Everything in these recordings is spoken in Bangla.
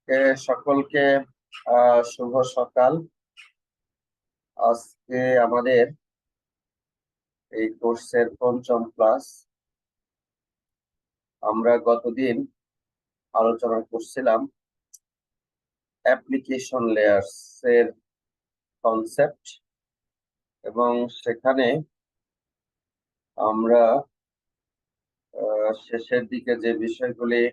সকলকে শুভ সকাল। আজকে আমাদের এই কোর্সের পঞ্চম ক্লাস। আমরা গতদিন আলোচনা করছিলাম অ্যাপ্লিকেশন লেয়ার্স এর কনসেপ্ট, এবং সেখানে আমরা শেষের দিকে যে বিষয়গুলি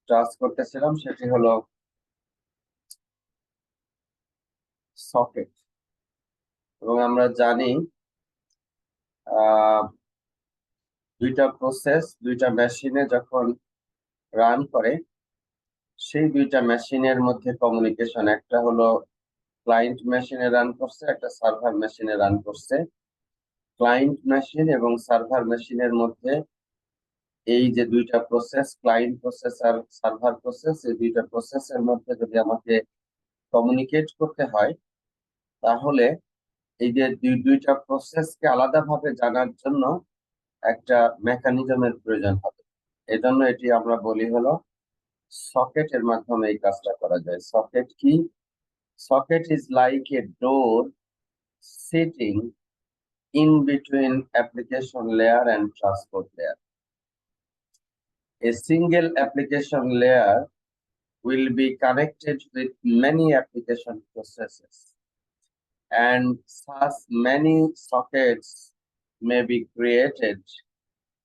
টাচ করতেছিলাম সেটি হলো সকেট। এবং আমরা জানি দুইটা প্রসেস দুইটা মেশিনে যখন রান করে, সেই দুইটা মেশিনের মধ্যে কমিউনিকেশন, একটা হলো ক্লায়েন্ট মেশিনে রান করছে, একটা সার্ভার মেশিনে রান করছে। ক্লায়েন্ট মেশিন এবং সার্ভার মেশিনের মধ্যে এই যে দুইটা প্রসেস, ক্লায়েন্ট প্রসেস আর সার্ভার প্রসেস, এই দুইটা প্রসেসের মধ্যে যদি আমাকে কমিউনিকেট করতে হয়, তাহলে এই যে দুইটা প্রসেসকে আলাদাভাবে জানার জন্য একটা মেকানিজমের প্রয়োজন হবে। এজন্য এটি আমরা বলি হলো সকেটের মাধ্যমে এই কাজটা করা যায়। সকেট কি? Socket is like a door sitting in between application layer and transport layer. A single application layer will be connected with many application processes, and such many sockets may be created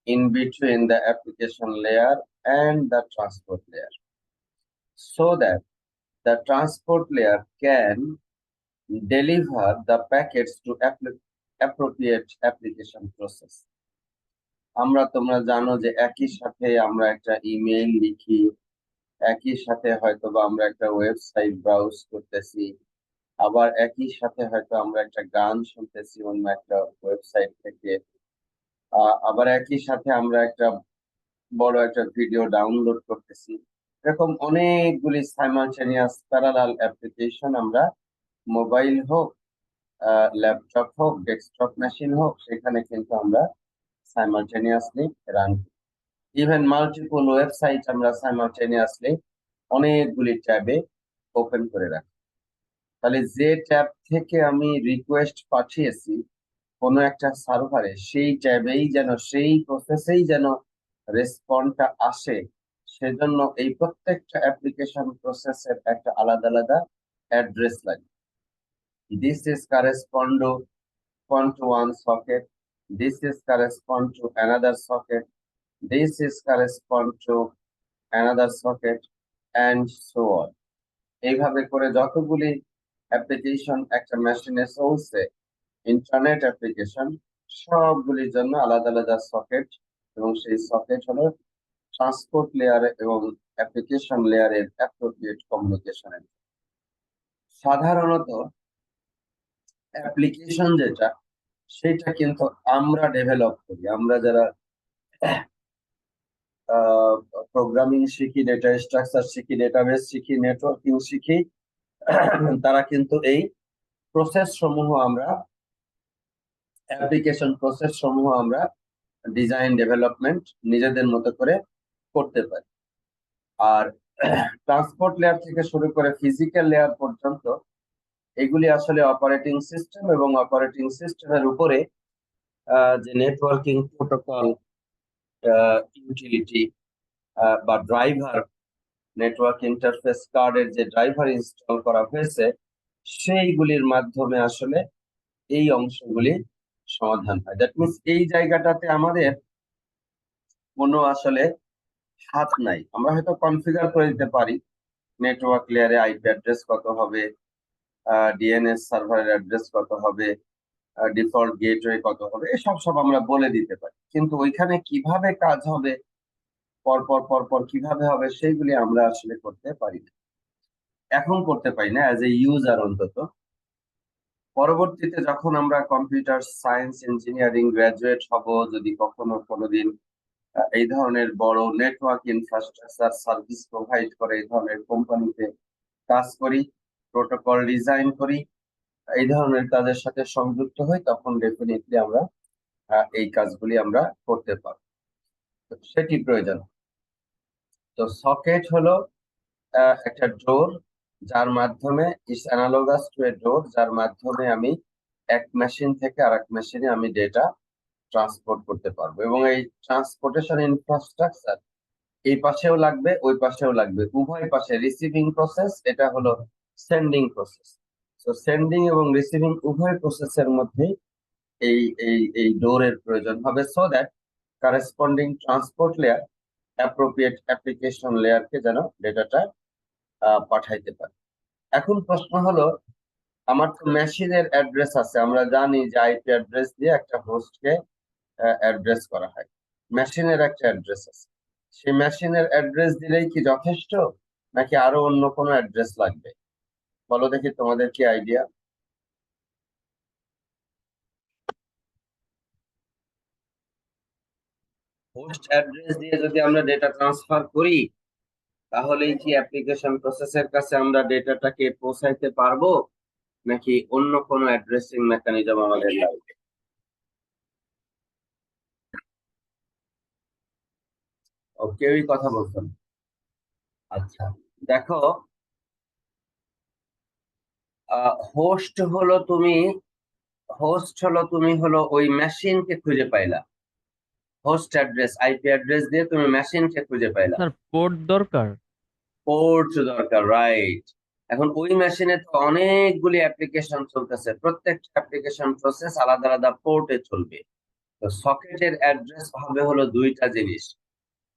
in between the application layer and the transport layer, so that the transport layer can deliver the packets to appropriate application process. তোমরা জানো যে একই সাথে আমরা একটা ইমেইল লিখি, একই সাথে হয়তো বা আমরা একটা ওয়েবসাইট ব্রাউজ করতেছি, আবার একই সাথে হয়তো আমরা একটা গান শুনতেছি অন্য একটা ওয়েবসাইট থেকে, আবার একই সাথে আমরা একটা বড় একটা ভিডিও ডাউনলোড করতেছি। এরকম অনেকগুলি সাইমালটেনিয়াস প্যারালাল অ্যাপ্লিকেশন আমরা মোবাইল হোক, ল্যাপটপ হোক, ডেস্কটপ মেশিন হোক, সেখানে কিন্তু আমরা সাইমালটেনিয়াসলি রান করি। ইভেন মাল্টিপল ওয়েবসাইট আমরা সাইমালটেনিয়াসলি অনেকগুলি ট্যাবে ওপেন করে রাখি। তাহলে যে ট্যাব থেকে আমি রিকোয়েস্ট পাঠিয়েছি কোনো একটা সার্ভারে, সেই ট্যাবেই যেন, সেই প্রসেসেই যেন রেসপন্সটা আসে, সেজন্য এই প্রত্যেকটা অ্যাপ্লিকেশন প্রসেসের একটা আলাদা আলাদা অ্যাড্রেস লাগে। This is correspond to one socket. This is correspond to another socket. This is correspond to another socket, and so on. এইভাবে করে যতগুলি অ্যাপ্লিকেশন একটা মেশিনে চলছে, ইন্টারনেট অ্যাপ্লিকেশন, সবগুলির জন্য আলাদা আলাদা সকেট, এবং সেই সকেট হলো ট্রান্সপোর্ট লেয়ার এবং অ্যাপ্লিকেশন লেয়ারের অ্যাপ্রোপ্রিয়েট কমিউনিকেশনের। সাধারণত অ্যাপ্লিকেশন যেটা, সেটা কিন্তু আমরা ডেভেলপ করি। আমরা যারা প্রোগ্রামিং শিখি, ডেটা স্ট্রাকচার শিখি, ডেটাবেস শিখি, নেটওয়ার্কিং শিখি, তারা কিন্তু এই প্রসেস সমূহ আমরা, অ্যাপ্লিকেশন প্রসেস সমূহ আমরা ডিজাইন ডেভেলপমেন্ট নিজেদের মতো করে করতে পারি। আর ট্রান্সপোর্ট লেয়ার থেকে শুরু করে ফিজিক্যাল লেয়ার পর্যন্ত এগুলি আসলে অপারেটিং সিস্টেম, এবং অপারেটিং সিস্টেমের উপরে যে নেটওয়ার্কিং প্রোটোকল, ইউটিলিটি বা ড্রাইভার, নেটওয়ার্ক ইন্টারফেস কার্ডের যে ড্রাইভার ইনস্টল করা হয়েছে, সেইগুলির মাধ্যমে আসলে এই অংশগুলি সমাধান হয়। দ্যাট মিনস এই জায়গাটাতে আমাদের কোনো আসলে হাত নাই। আমরা হয়তো কনফিগার করে দিতে পারি নেটওয়ার্ক লেয়ারে আইপি অ্যাড্রেস কত হবে, ডিএনএস সার্ভারের অ্যাড্রেস কত হবে, ডিফল্ট গেটওয়ে কত হবে, এসব সব আমরা বলে দিতে পারি। কিন্তু ওইখানে কিভাবে কাজ হবে, পরপর পরপর কিভাবে হবে, সেইগুলি আমরা আসলে করতে পারি না, এখন করতে পারি না অ্যাজ এ ইউজার অন্তত। পরবর্তীতে যখন আমরা কম্পিউটার সায়েন্স ইঞ্জিনিয়ারিং গ্রাজুয়েট হব, যদি কখনো কোনোদিন এই ধরনের বড় নেটওয়ার্ক ইনফ্রাস্ট্রাকচার সার্ভিস প্রোভাইড করে এই ধরনের কোম্পানিতে কাজ করি, প্রোটোকল ডিজাইন করি, এই ধরনের কাজের সাথে সংযুক্ত হই, তখন ডেফিনেটলি আমরা এই কাজগুলি আমরা করতে পারব, সেটি প্রয়োজন। তো সকেট হলো একটা ডোর, যার মাধ্যমে ইস অ্যানালোগাস টু এ ডোর, যার মাধ্যমে আমি এক মেশিন থেকে আরেক মেশিনে আমি ডেটা ট্রান্সপোর্ট করতে পারবো। এবং এই ট্রান্সপোর্টেশন ইনফ্রাস্ট্রাকচার এই পাশেও লাগবে, ওই পাশেও লাগবে, উভয় পাশে। রিসিভিং প্রসেস, এটা হলো সেন্ডিং প্রসেস। তো সেন্ডিং এবং রিসিভিং উভয় প্রসেসের মধ্যে এই এই এই ডোরের প্রয়োজন হবে, so that corresponding transport layer appropriate application লেয়ারকে যেন ডেটাটা পাঠাইতে পারে। এখন প্রশ্ন হলো, আমার তো মেশিনের অ্যাড্রেস আছে, আমরা জানি যে আইপি অ্যাড্রেস দিয়ে একটা হোস্টকে অ্যাড্রেস করা হয়। মেশিনের একটা অ্যাড্রেস আছে, সেই মেশিনের অ্যাড্রেস দিলেই কি যথেষ্ট, নাকি আরো অন্য কোনো অ্যাড্রেস লাগবে? বলো দেখি, তোমাদের কি আইডিয়া? হোস্ট অ্যাড্রেস দিয়ে যদি আমরা ডেটা ট্রান্সফার করি, তাহলেই কি অ্যাপ্লিকেশন প্রসেসের কাছে আমরা ডেটাটাকে পৌঁছাইতে পারবো, নাকি অন্য কোনো অ্যাড্রেসিং মেকানিজম আমাদের লাগবে? ও, কেউই কথা বলছেন? আচ্ছা, দেখো, হোস্ট হলো তুমি ওই মেশিনকে খুঁজে পাইলা। হোস্ট অ্যাড্রেস, আইপি অ্যাড্রেস দিয়ে তুমি মেশিনকে খুঁজে পাইলা। স্যার পোর্ট দরকার। পোর্ট দরকার, রাইট। এখন ওই মেশিনে তো অনেকগুলি অ্যাপ্লিকেশন চলতেছে, প্রত্যেকটা অ্যাপ্লিকেশন প্রসেস আলাদা আলাদা পোর্টে চলবে। তো সকেটের অ্যাড্রেস হবে হলো দুইটা জিনিস।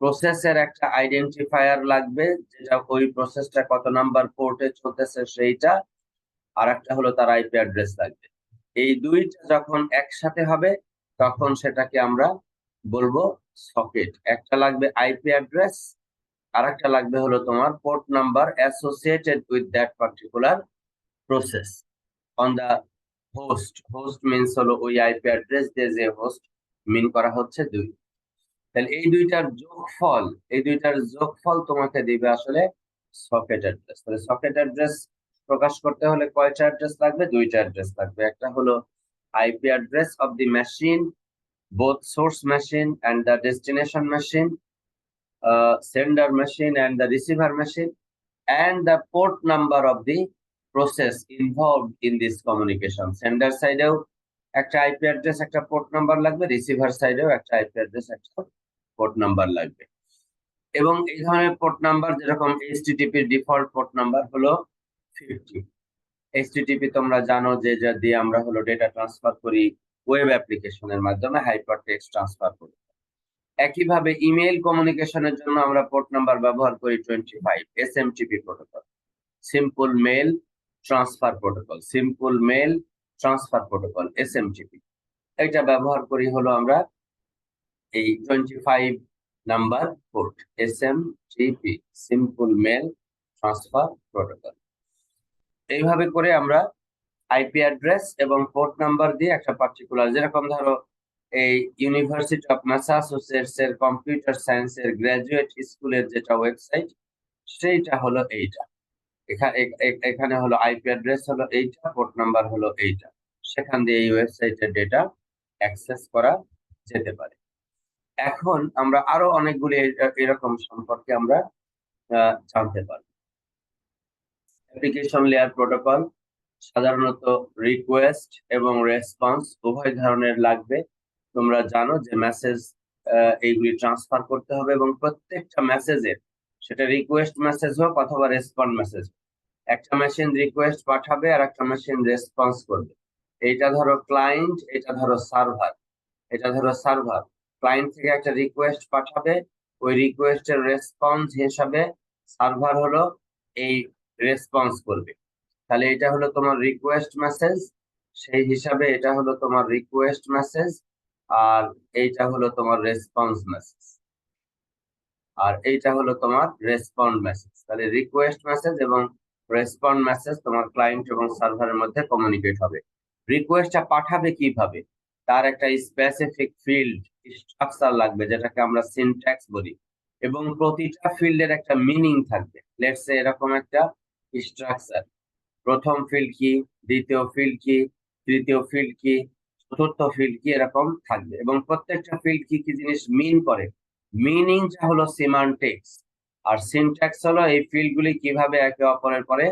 প্রসেসের একটা আইডেন্টিফায়ার লাগবে, যেটা ওই প্রসেসটা কত নাম্বার পোর্টে চলতেছে সেইটা, আর একটা হলো তার আইপি অ্যাড্রেস লাগবে। এই দুইটা যখন একসাথে হবে, তখন সেটাকে আমরা বলবো সকেট। একটা লাগবে আইপি অ্যাড্রেস, আর একটা লাগবে হলো তোমার port number associated with that particular process on the host. Host means হলো ওই আইপি অ্যাড্রেস দিয়ে যে হোস্ট মিন করা হচ্ছে দুই। তাহলে এই দুইটার যোগফল তোমাকে দিবে আসলে সকেট অ্যাড্রেস। তাহলে সকেট অ্যাড্রেস প্রকাশ করতে হলে কয়টা অ্যাড্রেস লাগবে? দুইটা অ্যাড্রেস লাগবে। একটা হলো IP address of the machine, both source machine and the destination machine, sender machine and the receiver machine, and the port number of the process involved in this communication. Sender সাইডেও একটা আইপি অ্যাড্রেস, একটা পোর্ট নাম্বার লাগবে, রিসিভার সাইডেও একটা আইপি অ্যাড্রেস, একটা পোর্ট নাম্বার লাগবে। এবং এই ধরনের পোর্ট নাম্বার, যেরকম এইচটিটিপি ডিফল্ট পোর্ট নাম্বার হলো 50। এইচটিটিপি তোমরা জানো যে যা দিয়ে আমরা হলো ডেটা ট্রান্সফার করি ওয়েব অ্যাপ্লিকেশনের মাধ্যমে, হাইপার টেক্সট ট্রান্সফার করি। একইভাবে ইমেইল কমিউনিকেশনের জন্য আমরা পোর্ট নাম্বার ব্যবহার করি 25, SMTP protocol, simple mail transfer protocol, simple mail transfer protocol, SMTP. এটা ব্যবহার করি হলো আমরা এই 25 number port, SMTP, simple mail transfer protocol. এইভাবে করে আমরা আইপি অ্যাড্রেস এবং পোর্ট নাম্বার দিয়ে একটা পার্টিকুলার, যেরকম ধরো এই ইউনিভার্সিটি অফ ম্যাসাচুসেটস এর কম্পিউটার সায়েন্স এর গ্রাজুয়েট স্কুলের যেটা ওয়েবসাইট, সেইটা হলো এইটা। এখানে হলো আইপি অ্যাড্রেস হলো এইটা, পোর্ট নাম্বার হলো এইটা। সেখান দিয়ে এই ওয়েবসাইটের ডেটা অ্যাক্সেস করা যেতে পারে। এখন আমরা আরো অনেকগুলি এরকম সম্পর্কে আমরা জানতে পারবো। অ্যাপ্লিকেশন লেয়ার প্রোটোকল সাধারণত রিকোয়েস্ট এবং রেসপন্স উভয় ধরনের লাগবে। তোমরা জানো যে মেসেজ এইগুলি ট্রান্সফার করতে হবে, এবং প্রত্যেকটা মেসেজের, সেটা রিকোয়েস্ট মেসেজ হোক অথবা রেসপন্স মেসেজ, একটা মেশিন রিকোয়েস্ট পাঠাবে আর একটা মেশিন রেসপন্স করবে। এইটা ধরো ক্লায়েন্ট, এটা ধরো সার্ভার। এটা ধরো সার্ভার ক্লায়েন্ট থেকে একটা রিকোয়েস্ট পাঠাবে, ওই রিকোয়েস্টের রেসপন্স হিসাবে সার্ভার হলো এই রেসপন্স করবে। তাহলে এটা হলো তোমার রিকোয়েস্ট মেসেজ, সেই হিসাবে এটা হলো তোমার রিকোয়েস্ট মেসেজ, আর এইটা হলো তোমার রেসপন্স মেসেজ, আর এইটা হলো তোমার রেসপন্ড মেসেজ। তাহলে রিকোয়েস্ট মেসেজ এবং রেসপন্ড মেসেজ তোমার ক্লায়েন্ট এবং সার্ভারের মধ্যে কমিউনিকেট হবে। রিকোয়েস্টটা পাঠাবে কিভাবে, তার একটা স্পেসিফিক ফিল্ড স্ট্রাকচার লাগবে, যেটাকে আমরা সিনট্যাক্স বলি, এবং প্রতিটা ফিল্ডের একটা মিনিং থাকবে। লেটস সে এরকম একটা স্ট্রাকচার, প্রথম ফিল্ড কি, দ্বিতীয় ফিল্ড কি, তৃতীয় ফিল্ড কি, চতুর্থ ফিল্ড কি, এরকম থাকবে। এবং প্রত্যেকটা ফিল্ড কি কি জিনিস মিন করে, মিনিংটা হলো সিমান্টিক্স। আর সিনট্যাক্স হলো এই ফিল্ডগুলি কিভাবে একে অপরের পরে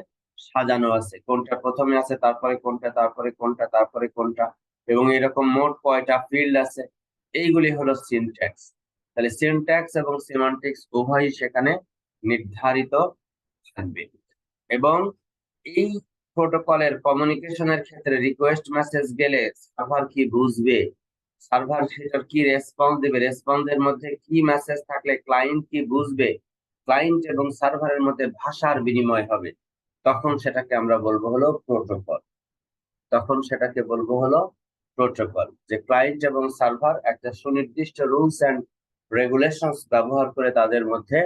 সাজানো আছে, কোনটা প্রথমে আছে, তারপরে কোনটা, তারপরে কোনটা, তারপরে কোনটা, এবং এরকম মোট কয়টা ফিল্ড আছে, এইগুলি হলো সিনট্যাক্স। তাহলে সিনট্যাক্স এবং সিমান্টিক্স উভয়ই সেখানে নির্ধারিত থাকবে। এবং এই প্রোটোকলের কমিউনিকেশনের ক্ষেত্রে রিকোয়েস্ট মেসেজ গেলে সার্ভার কি বুঝবে, সার্ভার সেটার কি রেসপন্স দেবে, রেসপন্সের মধ্যে কি মেসেজ থাকলে ক্লায়েন্ট কি বুঝবে, ক্লায়েন্ট এবং সার্ভারের মধ্যে ভাষার বিনিময় হবে, তখন সেটাকে আমরা বলবো হলো প্রোটোকল। তখন সেটাকে বলবো হলো প্রোটোকল, যে ক্লায়েন্ট এবং সার্ভার একটা সুনির্দিষ্ট রুলস এন্ড রেগুলেশনস ব্যবহার করে তাদের মধ্যে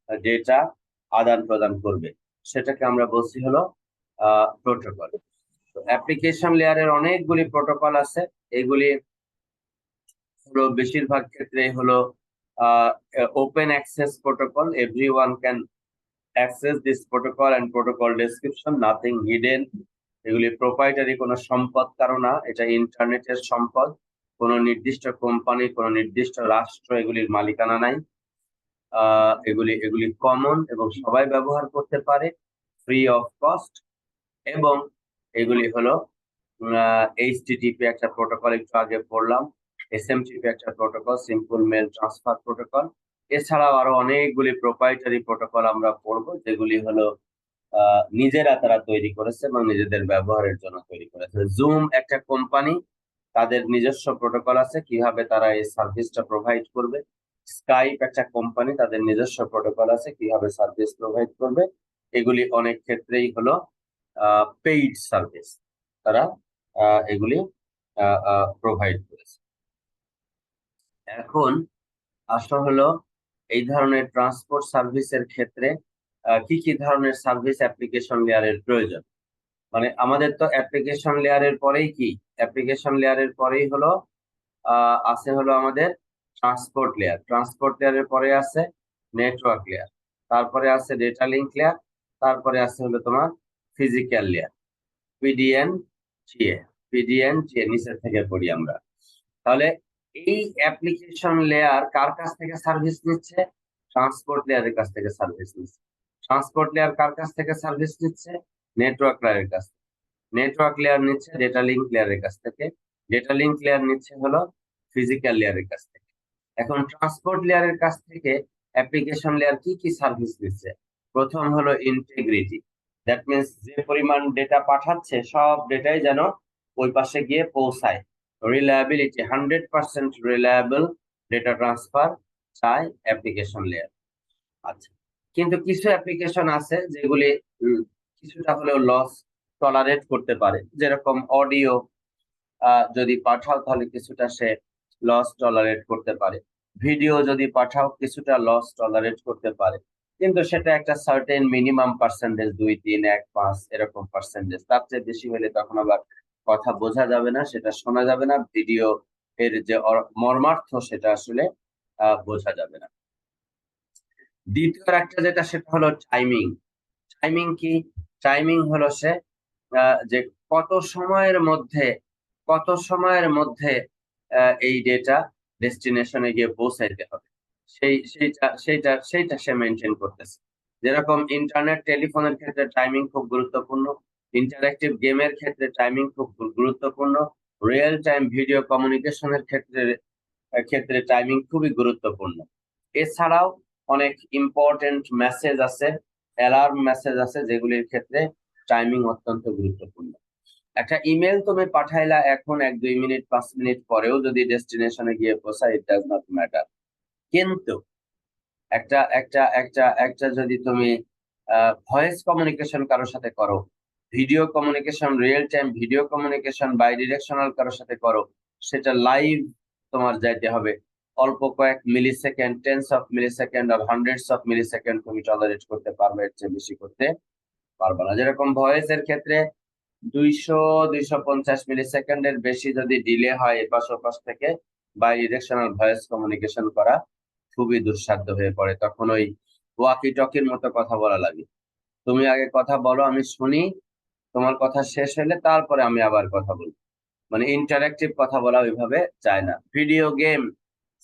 ডেটা আদান প্রদান করবে, সেটাকে আমরা বলছি হলো প্রোটোকল। অ্যাপ্লিকেশন লেয়ারের অনেকগুলি প্রোটোকল আছে, এগুলি হলো বেশিরভাগ ক্ষেত্রে হলো open access protocol, everyone can access this protocol and protocol description, nothing hidden. এগুলি প্রোপ্রাইটারি কোনো সম্পদ কারো না, এটা ইন্টারনেটের সম্পদ, কোনো নির্দিষ্ট কোম্পানি, কোনো নির্দিষ্ট রাষ্ট্র এগুলির মালিকানা নাই। এগুলি এগুলি কমন এবং সবাই ব্যবহার করতে পারে ফ্রি অফ কস্ট। এবং এগুলি হলো এইচটিটিপি একটা প্রোটোকল, একটু আগে পড়লাম, এসএমটিপি একটা protocol, simple mail transfer protocol. এছাড়াও আরো অনেকগুলি প্রোপ্রাইটারি প্রোটোকল আমরা পড়বো, যেগুলি হলো নিজেরা তারা তৈরি করেছে এবং নিজেদের ব্যবহারের জন্য তৈরি করেছে। জুম একটা কোম্পানি, তাদের নিজস্ব প্রোটোকল আছে কিভাবে তারা এই সার্ভিসটা প্রোভাইড করবে। স্কাইপ একটা কোম্পানি, তাদের নিজস্ব প্রোটোকল আছে কিভাবে সার্ভিস প্রোভাইড করবে। এগুলি অনেক ক্ষেত্রেই হলো পেইড সার্ভিস, তারা এগুলি প্রোভাইড করেছে। এখন আসা হলো এই ধরনের ট্রান্সপোর্ট সার্ভিসের ক্ষেত্রে কি কি ধরনের সার্ভিস অ্যাপ্লিকেশন লেয়ারের প্রয়োজন। মানে আমাদের তো অ্যাপ্লিকেশন লেয়ারের পরেই কি, অ্যাপ্লিকেশন লেয়ারের পরেই হলো আছে হলো আমাদের ট্রান্সপোর্ট লেয়ার, ট্রান্সপোর্ট লেয়ারের পরে আছে নেটওয়ার্ক লেয়ার, তারপরে আছে ডেটা লিঙ্ক লেয়ার, তারপরে আছে হলো তোমার ফিজিক্যাল লেয়ার, পিডিএন জিএ, পিডিএন জিএ নিচের থেকে পড়ি আমরা। তাহলে এই অ্যাপ্লিকেশন লেয়ার কার কাছ থেকে সার্ভিস নিচ্ছে, ট্রান্সপোর্ট লেয়ারের কাছ থেকে সার্ভিস নিচ্ছে। ট্রান্সপোর্ট লেয়ার কার কাছ থেকে সার্ভিস নিচ্ছে, নেটওয়ার্ক লেয়ারের কাছ থেকে। নেটওয়ার্ক লেয়ার নিচ্ছে ডেটা লিঙ্ক লেয়ারের কাছ থেকে, ডেটা লিঙ্ক লেয়ার নিচ্ছে হলো ফিজিক্যাল লেয়ারের কাছ থেকে। এখন ট্রান্সপোর্ট লেয়ারের কাছ থেকে অ্যাপ্লিকেশন লেয়ার কি কি সার্ভিস দিচ্ছে। প্রথম হলো ইন্টিগ্রিটি, দ্যাট মিনস যে পরিমাণ ডেটা পাঠাচ্ছে সব ডেটাই যেন ওই পাশে গিয়ে পৌঁছায়। রিলায়েবিলিটি, 100% রিলায়েবল ডেটা ট্রান্সফার চায় অ্যাপ্লিকেশন লেয়ার। আচ্ছা, কিন্তু কিছু অ্যাপ্লিকেশন আছে যেগুলি কিছুটা হলেও লস টলারেট করতে পারে, যেরকম অডিও যদি পাঠাও তাহলে কিছুটা সে লস টলারেট করতে পারে, ভিডিও যদি পাঠাও কিছুটা লস টলারেট করতে পারে, কিন্তু সেটা একটা সার্টেন মিনিমাম পার্সেন্টেজ, 2, 3, 1, 5 এরকম পার্সেন্টেজ, তার চেয়ে বেশি হলে তখন আবার কথা বোঝা যাবে না, সেটা শোনা যাবে না, ভিডিও এর যে মর্মার্থ সেটা আসলে বোঝা যাবে না। দ্বিতীয় একটা যেটা সেটা হলো টাইমিং। টাইমিং কি, টাইমিং হলো সে যে কত সময়ের মধ্যে, কত সময়ের মধ্যে এই ডেটা ডেস্টিনেশনে গিয়ে পৌঁছাইতে হবে, সেইটা সে মেনটেন করতেছে। যেরকম ইন্টারনেট টেলিফোনের ক্ষেত্রে টাইমিং খুব গুরুত্বপূর্ণ, ইন্টারঅ্যাক্টিভ গেমের ক্ষেত্রে টাইমিং খুব গুরুত্বপূর্ণ, রিয়েল টাইম ভিডিও কমিউনিকেশনের ক্ষেত্রে টাইমিং খুবই গুরুত্বপূর্ণ। এছাড়াও অনেক ইম্পর্টেন্ট মেসেজ আছে, অ্যালার্ম মেসেজ আছে, যেগুলির ক্ষেত্রে টাইমিং অত্যন্ত গুরুত্বপূর্ণ। একটা ইমেল তুমি পাঠাইলা এখন 1-2 মিনিট 5 মিনিট পরেও যদি ডেস্টিনেশনে গিয়ে পৌঁছায়, ইট ডাজ নট ম্যাটার। কিন্তু একটা একটা একটা একটা যদি তুমি ভয়েস কমিউনিকেশন কারোর সাথে করো, video communication, real time video communication bidirectional কারোর সাথে করো, সেটা লাইভ তোমার যাইতে হবে। অল্প কয়েক millisecond, tens of millisecond আর হান্ড্রেডস অফ মিলি সেকেন্ড তুমি টলারেট করতে পারবে, এর চেয়ে বেশি করতে পারবে না। যেরকম ভয়েস এর ক্ষেত্রে 200-250 মিলি সেকেন্ডের বেশি যদি ডিলে হয় এপাশ ওপাশ থেকে বাই ডিরেকশনাল ভয়েস কমিউনিকেশন করা খুবই দুঃসাধ্য হয়ে পড়ে, তখন ওই ওয়াকি টকির মতো কথা বলা লাগে। তুমি আগে কথা বলো, আমি শুনি, তোমার কথা শেষ হলে তারপরে আমি আবার কথা বলবো, মানে ইন্টারেক্টিভ কথা বলা ওইভাবে যায় না। ভিডিও গেম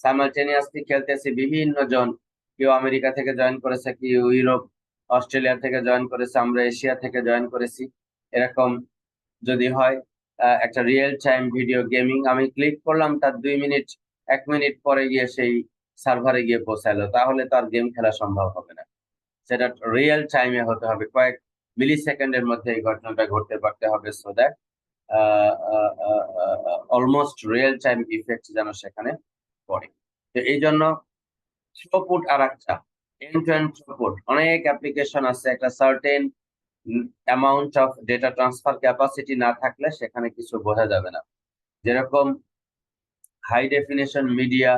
সাইমালটেনিয়াসলি খেলতেছি বিভিন্ন জন, কেউ আমেরিকা থেকে জয়েন করেছে, কেউ ইউরোপ অস্ট্রেলিয়া থেকে জয়েন করেছে, আমরা এশিয়া থেকে জয়েন করেছি। এরকম যদি হয় একটা রিয়েল টাইম ভিডিও গেমিং, আমি ক্লিক করলাম, তার 2 মিনিট 1 মিনিট পরে গিয়ে সেই সার্ভারে গিয়ে পৌঁছালো, তাহলে তার গেম খেলা সম্ভব হবে না। সেটা রিয়েল টাইমে হতে হবে, কয়েক মিলি সেকেন্ডের মধ্যে এই ঘটনাটা ঘটতে পারতে হবে, so that almost real time effect যেন সেখানে পড়ে। তো এই জন্য থ্রুপুট আর একটা এন্ড টু এন্ড থ্রুপুট, অনেক অ্যাপ্লিকেশন আছে, একটা certain amount of data transfer capacity না থাকলে সেখানে কিছু বোঝা যাবে না। যেরকম high definition media,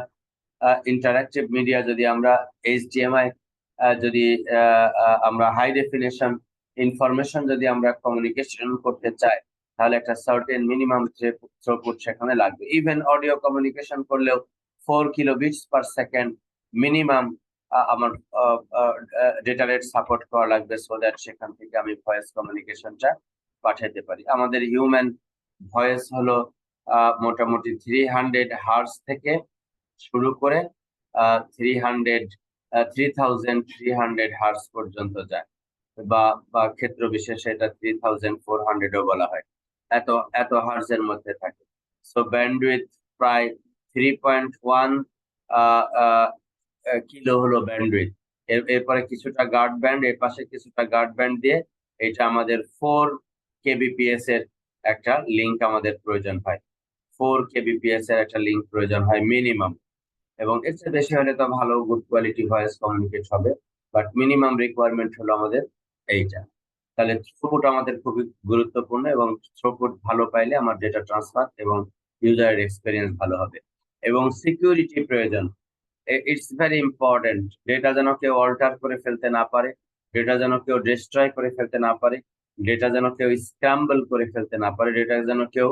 interactive media, যদি আমরা HDMI যদি আমরা হাই ডেফিনেশন ইনফরমেশন যদি আমরা কমিউনিকেশন করতে চাই, তাহলে একটা সার্টেন মিনিমাম থ্রুপুট সেখানে লাগবে। ইভেন অডিও কমিউনিকেশন করলেও 4 কিলোবিটস পার সেকেন্ড মিনিমাম আমার ডেটা রেট সাপোর্ট করা লাগবে, সো দ্যাট সেখান থেকে আমি ভয়েস কমিউনিকেশনটা পাঠাতে পারি। আমাদের হিউম্যান ভয়েস হলো মোটামুটি 300 হার্জ থেকে শুরু করে 3300 হার্জ পর্যন্ত যায়, বা ক্ষেত্র বিশেষে এটা 3400ও বলা হয়, এত এত হার্জের মধ্যে থাকে। সো ব্যান্ডউইথ প্রায় 3.1 কিলো হলো ব্যান্ডউইথ। এরপরে কিছুটা গার্ড ব্যান্ড, এর পাশে কিছুটা গার্ড ব্যান্ড দিয়ে এটা আমাদের 4 kbps এর একটা লিংক আমাদের প্রয়োজন হয়, 4 kbps এর একটা লিংক প্রয়োজন হয় মিনিমাম। এবং এর চেয়ে বেশি হলে তো ভালো গুড কোয়ালিটি ভয়েস কমিউনিকেট হবে, বাট মিনিমাম রিকোয়ারমেন্ট হলো আমাদের এইটা। তাহলে থ্রুপুট আমাদের খুবই গুরুত্বপূর্ণ, এবং থ্রুপুট ভালো পাইলে আমার ডেটা ট্রান্সফার এবং ইউজার এক্সপিরিয়েন্স ভালো হবে। এবং সিকিউরিটি প্রয়োজন, ইটস ভেরি ইম্পর্টেন্ট। ডেটা যেন কেউ অল্টার করে ফেলতে না পারে, ডেটা যেন কেউ ডিস্ট্রয় করে ফেলতে না পারে, ডেটা যেন কেউ স্ক্র্যাম্বল করে ফেলতে না পারে, ডেটা যেন কেউ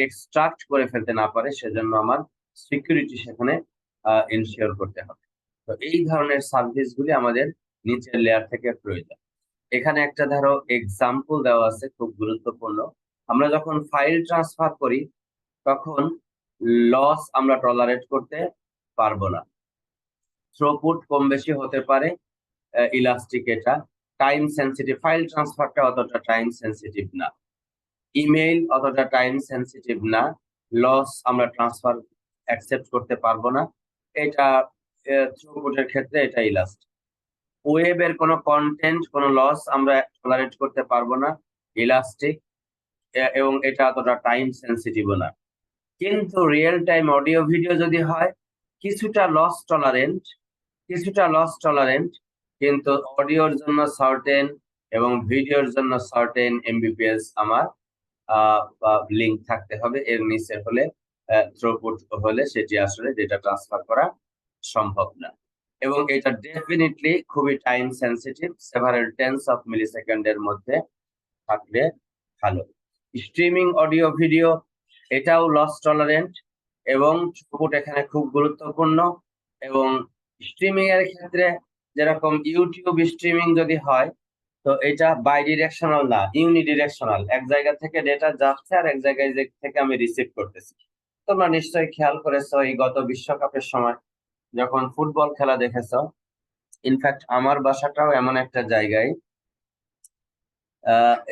এক্সট্রাক্ট করে ফেলতে না পারে, সেজন্য আমার সিকিউরিটি সেখানে ইনশিওর করতে হবে। তো এই ধরনের সার্ভিসগুলি আমাদের নিচের লেয়ার থেকে প্রয়োজন। এখানে একটা ধরো এক্সাম্পল দেওয়া আছে, খুব গুরুত্বপূর্ণ। আমরা যখন ফাইল ট্রান্সফার করি তখন লস আমরা টলারেট করতে পারবো না। থ্রুপুট কম বেশি হতে পারে, ইলাস্টিক এটা টাইম সেন্সিটিভ, ফাইল ট্রান্সফারটা অতটা টাইম সেন্সিটিভ না, ইমেইল অতটা টাইম সেন্সিটিভ না, লস আমরা ট্রান্সফার অ্যাকসেপ্ট করতে পারবো না, এটা থ্রুপুটের ক্ষেত্রে এটা ইলাস্টিক। ওয়েবের কোনো কন্টেন্ট, কোনো লস আমরা টলারেট করতে পারবো না, ইলাস্টিক, এবং এটা অতটা টাইম সেন্সিটিভও না। কিন্তু রিয়েল টাইম অডিও ভিডিও যদি হয়, কিছুটা লস টলারেন্ট, কিন্তু অডিওর জন্য সার্টেন এবং ভিডিওর জন্য সার্টেন এমবিপিএস আমার লিংক থাকতে হবে। এর নিচে হলে থ্রুপুট হলে সেটি আসলে ডেটা ট্রান্সফার করা সম্ভব না। এবং এটা ডেফিনেটলি খুবই time sensitive, several tens of মিলি সেকেন্ডের মধ্যে থাকলে ভালো। স্ট্রিমিং অডিও ভিডিও এটাও লস টলারেন্ট, এবং থ্রুপুট এখানে খুব গুরুত্বপূর্ণ। এবং স্ট্রিমিং এর ক্ষেত্রে যেরকম ইউটিউব স্ট্রিমিং যদি হয়, তো এটা বাই ডিরেকশনাল না, ইউনিডিরেকশনাল, এক জায়গা থেকে ডেটা যাচ্ছে আর এক জায়গায় থেকে আমি রিসিভ করতেছি। তোমরা নিশ্চয়ই খেয়াল করেছো এই গত বিশ্বকাপের সময় যখন ফুটবল খেলা দেখেছো, ইনফ্যাক্ট আমার বাসাটাও এমন একটা জায়গায়,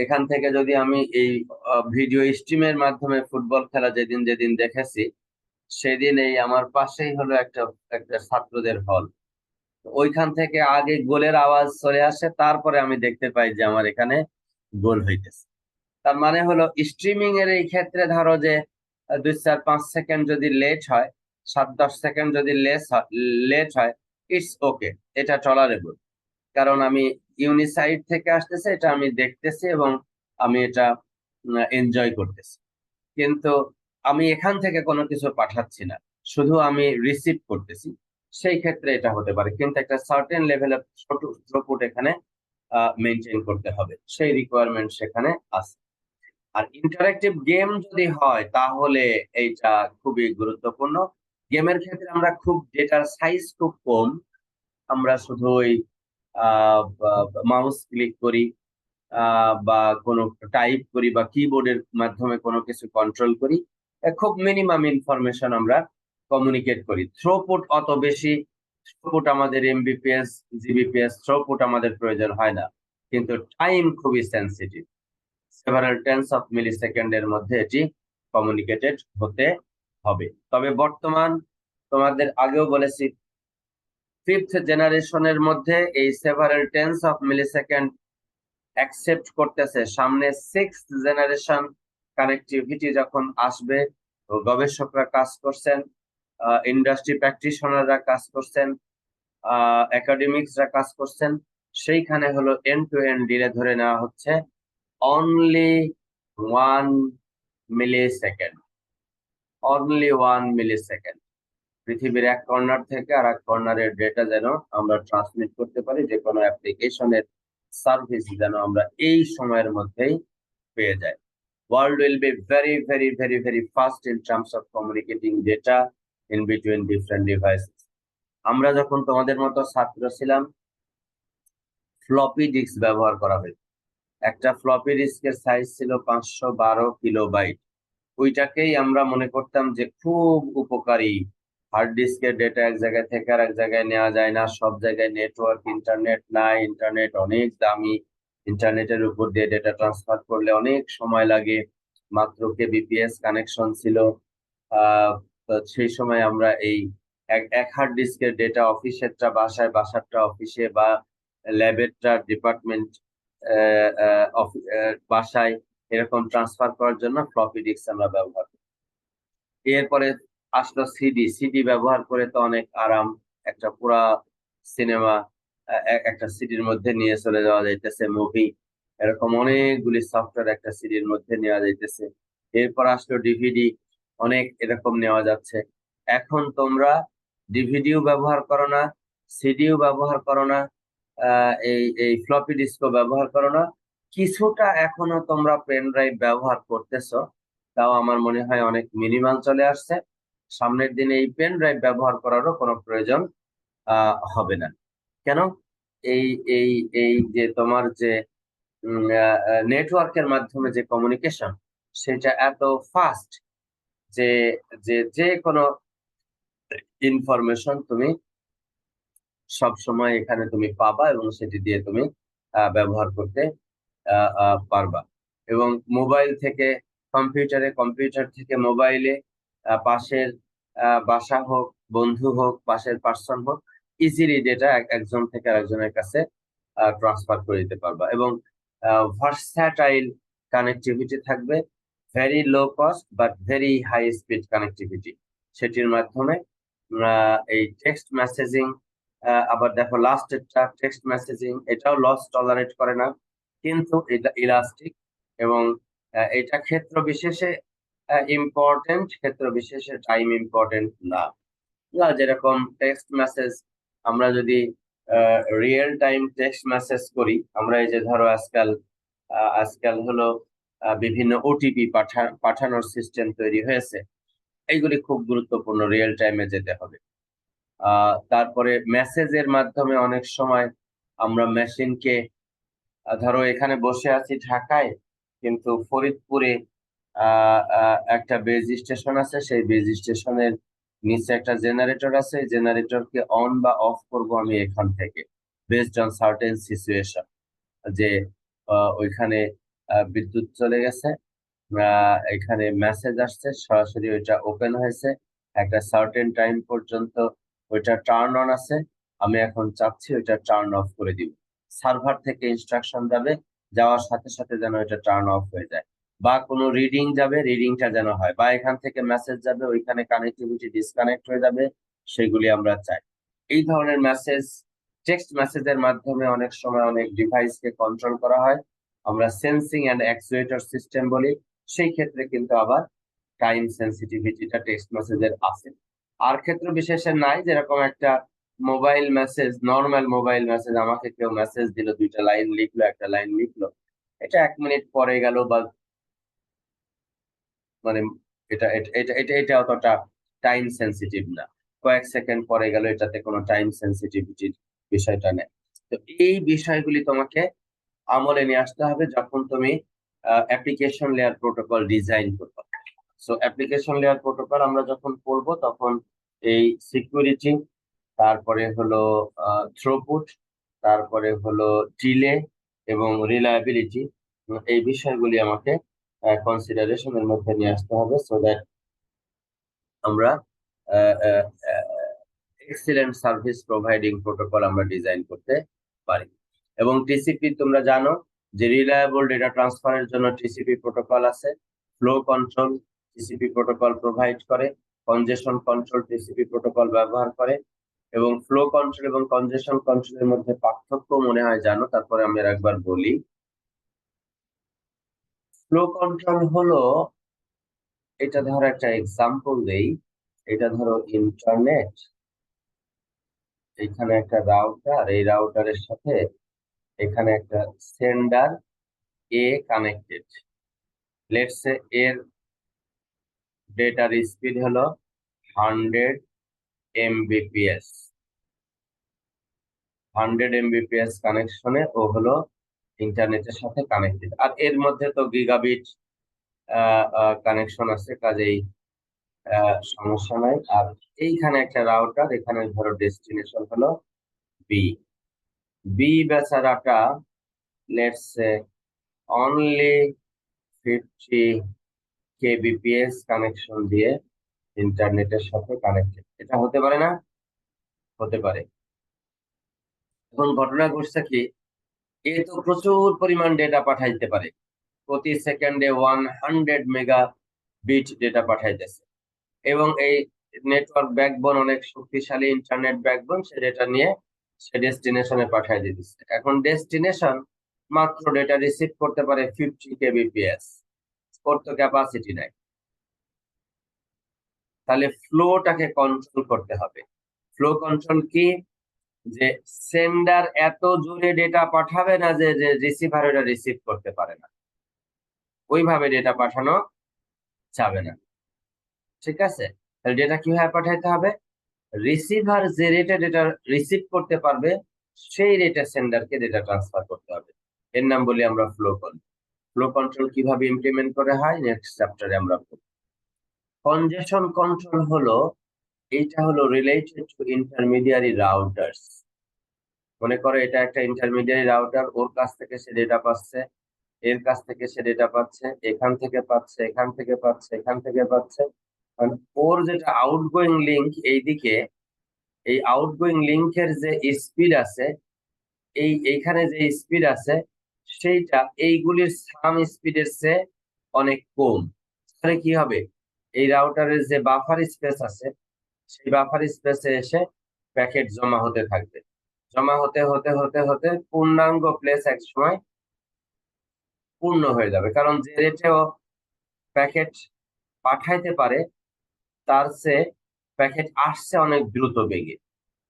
এখান থেকে যদি আমি এই ভিডিও স্ট্রিমের মাধ্যমে ফুটবল খেলা যেদিন যেদিন দেখেছি, সেদিন এই আমার পাশেই হলো একটা একটা ছাত্রদের হল। ওইখান থেকে আগে গোলের আওয়াজ চলে আসে, তারপরে আমি দেখতে পাই যে আমার এখানে গোল হইতেছে। তার মানে হলো স্ট্রিমিং এর এই ক্ষেত্রে ধরো যে 2-4-5 সেকেন্ড যদি লেট হয়, 7-10 সেকেন্ড যদি লেট হয়, ইটস ওকে, এটা টলারেবল। কারণ আমি ইউনিসাইড থেকে আসতেছে, এটা আমি দেখতেছি এবং আমি এটা এনজয় করতেছি। কিন্তু আমি এখান থেকে কোনো কিছু পাঠাচ্ছি না, শুধু আমি রিসিভ করতেছি, সেই ক্ষেত্রে এটা হতে পারে। কিন্তু একটা সার্টেন লেভেলের থ্রুপুট এখানে মেনটেন করতে হবে, সেই রিকোয়ারমেন্ট সেখানে আছে। আর ইন্টারেক্টিভ গেম যদি হয় তাহলে এইটা খুবই গুরুত্বপূর্ণ। গেমের ক্ষেত্রে আমরা খুব ডেটার সাইজ খুব কম, আমরা শুধু ওই মাউস ক্লিক করি, বা কোনো টাইপ করি, বা কিবোর্ডের মাধ্যমে কোনো কিছু কন্ট্রোল করি, খুব মিনিমাম ইনফরমেশন আমরা কমিউনিকেট করি। থ্রুপুট অত বেশি থ্রুপুট আমাদের এমবিপিএস জিবিপিএস থ্রুপুট আমাদের প্রয়োজন হয় না, কিন্তু টাইম খুবই সেন্সিটিভ। সেভারাল টেন্স অফ মিলি সেকেন্ডের মধ্যে এটি কমিউনিকেটেড হতে হবে। তবে বর্তমান তোমাদের আগেও বলেছি, ফিফথ জেনারেশনের মধ্যে এই several tens of millisecond accept করতেছে। সামনে সিক্সথ জেনারেশন কানেক্টিভিটি যখন আসবে, গবেষকরা কাজ করছেন, ইন্ডাস্ট্রি প্র্যাকটিশনাররা কাজ করছেন, একাডেমিক্সরা কাজ করছেন, সেইখানে হলো এন্ড টু এন্ড ডিলে ধরে নেওয়া হচ্ছে অনলি 1 মিলি সেকেন্ড, অনলি 1 মিলি সেকেন্ড। পৃথিবীর এক কর্নার থেকে আর এক কর্নারের ডেটা যেন আমরা ট্রান্সমিট করতে পারি, যে কোনো অ্যাপ্লিকেশনের সার্ভিস যেন আমরা এই সময়ের মধ্যেই পেয়ে যাই। World will be very, very, very, very fast in terms of communicating data in between different devices. আমরা যখন তোমাদের মতো ছাত্র ছিলাম, ফ্লপি ডিস্ক ব্যবহার করা হয়েছে। একটা ফ্লপি ডিস্কের সাইজ ছিল 512 কিলোবাইট। ওইটাকেই আমরা মনে করতাম যে খুব উপকারী। হার্ড ডিস্কের ডেটা এক জায়গায় থেকে আর এক জায়গায় নেওয়া যায় না, সব জায়গায় নেটওয়ার্ক ইন্টারনেট নাই, ইন্টারনেট অনেক দামি, ইন্টারনেটের উপর দিয়ে ডেটা ট্রান্সফার করলে অনেক সময় লাগে, মাত্র কেবিপিএস কানেকশন ছিল। তো সেই সময় আমরা এই এক হার্ড ডিস্কের ডেটা অফিসেরটা বাসায়, বাসারটা অফিসে, বা ল্যাবেরটা ডিপার্টমেন্ট বাসায়, এরকম ট্রান্সফার করার জন্য ফ্লপি ডিস্ক আমরা ব্যবহার করি। এরপরে আসলো সিডি। সিডি ব্যবহার করে তো অনেক আরাম, একটা পুরা সিনেমা একটা সিডির মধ্যে নিয়ে চলে যাওয়া যাইতেছে, মুভি, এরকম অনেকগুলি সফটওয়্যার একটা সিডির মধ্যে নেওয়া যাইতেছে। এরপর আসলো ডিভিডি, অনেক এরকম নেওয়া যাচ্ছে। এখন তোমরা ডিভিডিও ব্যবহার করো না, সিডিও ব্যবহার করো না, এই ফ্লপি ডিস্কও ব্যবহার করো না, কিছুটা এখনো তোমরা পেন ড্রাইভ ব্যবহার করতেছো, তাও আমার মনে হয় অনেক মিনিমাল চলে আসছে। সামনের দিনে এই পেন ড্রাইভ ব্যবহার করারও কোনো প্রয়োজন হবে না। কেন? এই এই এই যে তোমার যে নেটওয়ার্কের মাধ্যমে যে কমিউনিকেশন, সেটা এত ফাস্ট যে যে কোনো ইনফরমেশন তুমি সব সময় এখানে তুমি পাবা এবং সেটি দিয়ে তুমি ব্যবহার করতে পারবা। এবং মোবাইল থেকে কম্পিউটারে, কম্পিউটার থেকে মোবাইলে, পাশের বাসা হোক, বন্ধু হোক, পাশের পার্সন হোক, ইজিলি ডেটা একজন থেকে আরেকজনের কাছে ট্রান্সফার করে দিতে পারবা। এবং ভার্সাটাইল কানেক্টিভিটি থাকবে, very low cost but very high speed connectivity. সেটির মাধ্যমে এই টেক্সট মেসেজিং, আবার দেখো লাস্টেরটা টেক্সট মেসেজিং, এটাও লস টলারেট করে না, কিন্তু এটা ইলাস্টিক এবং এটা ক্ষেত্র বিশেষে ইম্পর্টেন্ট, ক্ষেত্র বিশেষে টাইম ইম্পর্টেন্ট না। যেরকম টেক্সট মেসেজ, আমরা যদি রিয়েল টাইম টেক্সট মেসেজ করি, আমরা এই যে ধরো আজকাল হলো বিভিন্ন ওটিপি পাঠানোর সিস্টেম তৈরি হয়েছে, এইগুলি খুব গুরুত্বপূর্ণ, রিয়েল টাইমে যেতে হবে। তারপরে মেসেজের মাধ্যমে অনেক সময় আমরা মেশিনকে, ধরো এখানে বসে আছি ঢাকায়, কিন্তু ফরিদপুরে একটা বেজ স্টেশন আছে, সেই বেজ স্টেশনের নিচে একটা জেনারেটর আছে, জেনারেটরকে অন বা অফ করব আমি এখান থেকে, বেসড অন সার্টেন সিচুয়েশন, যে ওইখানে বিদ্যুৎ চলে গেছে, এখানে মেসেজ আসছে, সরাসরি ওইটা ওপেন হয়েছে, একটা সার্টেন টাইম পর্যন্ত ওইটা টার্ন অন আছে, আমি এখন চাচ্ছি ওইটা টার্ন অফ করে দিব। সার্ভার থেকে ইনস্ট্রাকশন যাবে, যাওয়ার সাথে সাথে যেন এটা টার্ন অফ হয়ে যায়, বা কোনো রিডিং যাবে, রিডিংটা যেন হয়, বা এখান থেকে মেসেজ যাবে, ওইখানে কানেক্টিভিটি ডিসকানেক্ট হয়ে যাবে, সেগুলি আমরা চাই। এই ধরনের মেসেজ, টেক্সট মেসেজের মাধ্যমে অনেক সময় অনেক ডিভাইসকে কন্ট্রোল করা হয়, আমরা সেন্সিং অ্যান্ড অ্যাকচুয়েটর সিস্টেম বলি। সেই ক্ষেত্রে কিন্তু আবার টাইম সেন্সিটিভিটিটা টেক্সট মেসেজের আছে, আর ক্ষেত্র বিশেষে নাই। যেরকম একটা mobile message, normal mobile message, আমাকে কেউ মেসেজ দিল, 2টা লাইন লিখলো, একটা লাইন লিখলো, এটা 1 মিনিট পরে গেল, বা মানে এটা এটা এটা এটা এটা অতটা টাইম সেন্সিটিভ না, কয়েক সেকেন্ড পরে গেল, এটাতে কোনো টাইম সেন্সিটিভিটির বিষয়টা নেই। তো এই বিষয়গুলি তোমাকে আমলে নিয়ে আসতে হবে যখন তুমি অ্যাপ্লিকেশন লেয়ার প্রোটোকল ডিজাইন করবে। সো অ্যাপ্লিকেশন লেয়ার প্রোটোকল আমরা যখন পড়বো, তখন এই সিকিউরিটি, তারপরে হলো থ্রুপুট, তারপরে হলো ডিলে এবং রিলায়েবিলিটি। এই বিষয়গুলি আমাকে কনসিডারেশনের মধ্যে নিয়ে আসতে হবে, সো দ্যাট আমরা এক্সিলেন্ট সার্ভিস প্রোভাইডিং প্রোটোকল আমরা ডিজাইন করতে পারি। এবং টিসিপি তোমরা জানো যে রিলায়েবল ডেটা ট্রান্সফারের জন্য টিসিপি প্রোটোকল আছে, flow control TCP protocol provide করে, কনজেশন কন্ট্রোল টিসিপি প্রোটোকল ব্যবহার করে। এবং ফ্লো কন্ট্রোল এবং কনজেশন কন্ট্রোলের মধ্যে পার্থক্য মনে হয় জানো, তারপরে আমি একবার বলি। ফ্লো কন্ট্রোল হলো, এটা ধরো একটা এক্সাম্পল দেই, এটা ধরো ইন্টারনেট, এখানে একটা রাউটার, এই রাউটারের সাথে এখানে একটা sender A connected. Let's say এর ডেটার স্পিড হলো 100 Mbps। 100 Mbps কানেকশনে ও হলো ইন্টারনেটের সাথে কানেক্টেড। আর এর মধ্যে তো গিগাবিট কানেকশন আছে, কাজেই সমস্যা নাই। আর এইখানে একটা রাউটার, এখানে ধরো ডেস্টিনেশন হলো বি। বি বেচারাটা let's say only 50 kbps connection দিয়ে ইন্টারনেটের সাথে কানেক্টেড। এটা হতে পারে না? হতে পারে। এখন ঘটনা ঘটছে কি, এ তো প্রচুর পরিমাণ ডেটা পাঠাইতে পারে, প্রতি সেকেন্ডে 100 মেগা বিট ডেটা পাঠাইতেছে। এবং এই নেটওয়ার্ক ব্যাকবোন অনেক শক্তিশালী ইন্টারনেট ব্যাকবোন, সে ডেটা নিয়ে সে ডেস্টিনেশনে পাঠাই দিতেছে। এখন ডেস্টিনেশন মাত্র ডেটা রিসিভ করতে পারে 50 kbps, ওর তো ক্যাপাসিটি নাই। তাহলে ফ্লোটাকে কন্ট্রোল করতে হবে। ফ্লো কন্ট্রোল কি, যে সেন্ডার এত জোরে ডেটা পাঠাবে না যে রিসিভার এটা রিসিভ করতে পারে না, ওইভাবে ডেটা পাঠানো যাবে না। ঠিক আছে, তাহলে ডেটা কিভাবে পাঠাইতে হবে, রিসিভার যে রেটে ডেটা রিসিভ করতে পারবে সেই রেটে সেন্ডারকে ডেটা ট্রান্সফার করতে হবে। এর নাম বলি আমরা ফ্লো কন্ট্রোল। ফ্লো কন্ট্রোল কিভাবে ইমপ্লিমেন্ট করা হয় নেক্সট চ্যাপ্টারে আমরা পড়ব। কনজেশন কন্ট্রোল হলো, এইটা হলো রিলেটেড টু ইন্টারমিডিয়ারি রাউটার্স। মনে করো এটা একটা ইন্টারমিডিয়ারি রাউটার, ওর কাছ থেকে সে ডেটা পাচ্ছে, এর কাছ থেকে সে ডেটা পাচ্ছে, এখান থেকে পাচ্ছে, এখান থেকে পাচ্ছে, এখান থেকে পাচ্ছে। ওর যেটা আউটগোয়িং লিঙ্ক এইদিকে, এই আউটগোয়িং লিঙ্কের যে স্পিড আছে, এইখানে যে স্পিড আছে সেইটা এইগুলির সাম স্পিডের চেয়ে অনেক কম। তাহলে কি হবে, এই রাউটারের যে বাফার স্পেস আছে সেই বাফার স্পেসে এসে প্যাকেট জমা হতে থাকবে, জমা হতে হতে হতে হতে পূর্ণাঙ্গ প্লেস এক সময় পূর্ণ হয়ে যাবে। কারণ যে রেটেও প্যাকেট পাঠাইতে পারে তার চেয়ে প্যাকেট আসছে অনেক দ্রুত বেগে।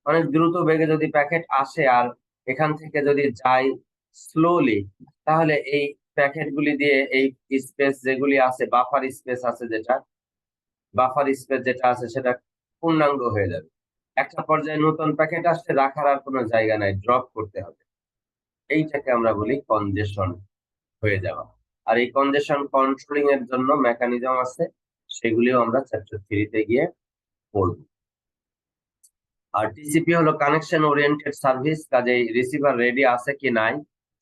অনেক দ্রুত বেগে যদি প্যাকেট আসে আর এখান থেকে যদি যায় স্লোলি, তাহলে এই প্যাকেট গুলি দিয়ে এই স্পেস যেগুলি আছে, বাফার স্পেস আছে, যেটা আছে সেটা পূর্ণাঙ্গ হয়ে যাবে। একটা পর্যায়ে নতুন প্যাকেট আসলে রাখার আর কোনো জায়গা নাই, ড্রপ করতে হবে। এইটাকে আমরা বলি কনজেশন হয়ে যাওয়া। আর এই কনজেশন কন্ট্রোলিং এর জন্য মেকানিজম আছে, সেগুলিও আমরা চ্যাপ্টার 3 তে গিয়ে পড়ব। আর টিসিপি হলো কানেকশন ওরিয়েন্টেড সার্ভিস, কাজেই রিসিভার রেডি আছে কি নাই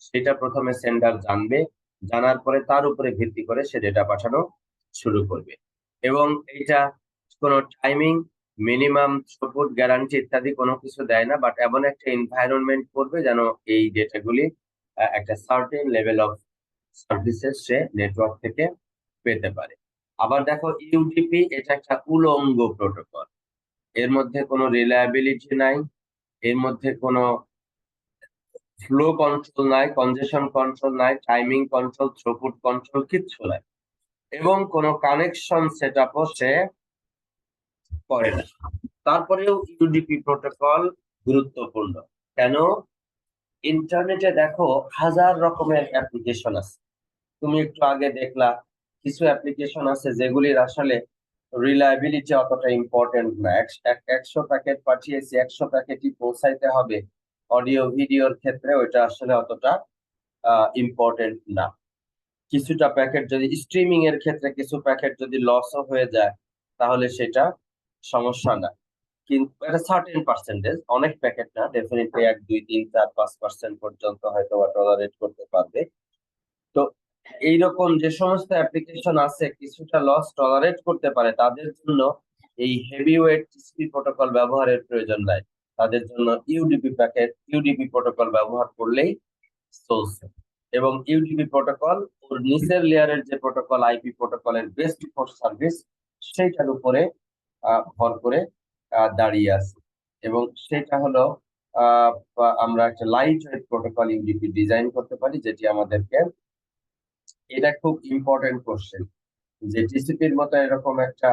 সেটা প্রথমে সেন্ডার জানবে, জানার পরে তার উপরে ভিত্তি করে সে ডেটা পাঠানো শুরু করবে। এবং এটা কোনো টাইমিং, মিনিমাম থ্রুপুট, গ্যারান্টি ইত্যাদি কোনো কিছু দেয় না, বাট এমন একটা এনভায়রনমেন্ট করবে যেন এই ডেটাগুলি একটা certain level of services say network থেকে পেতে পারে। আবার দেখো ইউডিপি, এটা একটা উলঙ্গ প্রোটোকল, এর মধ্যে কোনো রিলায়েবিলিটি নাই, এর মধ্যে কোনো ফ্লো কন্ট্রোল নাই, কনজেশন কন্ট্রোল নাই, টাইমিং কন্ট্রোল, থ্রুপুট কন্ট্রোল কিচ্ছু নাই, এবং কোনো কানেকশন সেটআপও সে করে না। তারপরেও ইউডিপি প্রোটোকল গুরুত্বপূর্ণ কেন, ইন্টারনেটে দেখো হাজার রকমের অ্যাপ্লিকেশন আছে। তুমি একটু আগে দেখলা কিছু অ্যাপ্লিকেশন আছে যেগুলির আসলে রিলায়েবিলিটি অতটা ইম্পর্টেন্ট না। 100 প্যাকেট পাঠিয়েছি, 100 প্যাকেটই পৌঁছাইতে হবে, অডিও ভিডিওর ক্ষেত্রে ওইটা আসলে অতটা ইম্পর্টেন্ট না। কিছুটা প্যাকেট যদি স্ট্রিমিং এর ক্ষেত্রে কিছু প্যাকেট যদি লসও হয়ে যায় তাহলে সেটা সমস্যা না, কিন্তু এটা সার্টেন পার্সেন্টেজ, অনেক প্যাকেট না, ডেফিনেটলি 1 2 3 4 5% পর্যন্ত হয়তো টলারেট করতে পারবে। তো এইরকম যে সমস্ত অ্যাপ্লিকেশন আছে কিছুটা লস টলারেট করতে পারে, তাদের জন্য এই হেভি ওয়েট টিসিপি প্রোটোকল ব্যবহারের প্রয়োজন নাই। তাদের জন্য ইউডিপি প্যাকেট, ইউডিপি প্রোটোকল ব্যবহার করলেই চলছে। এবং ইউডিপি প্রোটোকল ওর নিচের লেয়ারের যে প্রোটোকল আইপি প্রোটোকলের বেস্ট ফর সার্ভিস, সেইটার উপরে ভর করে দাঁড়িয়ে আছে। এবং সেটা হলো আমরা একটা light weight protocol UDP design করতে পারি, যেটি আমাদেরকে, এটা খুব ইম্পর্টেন্ট কোশ্চেন, যে টিসিপির মতো এরকম একটা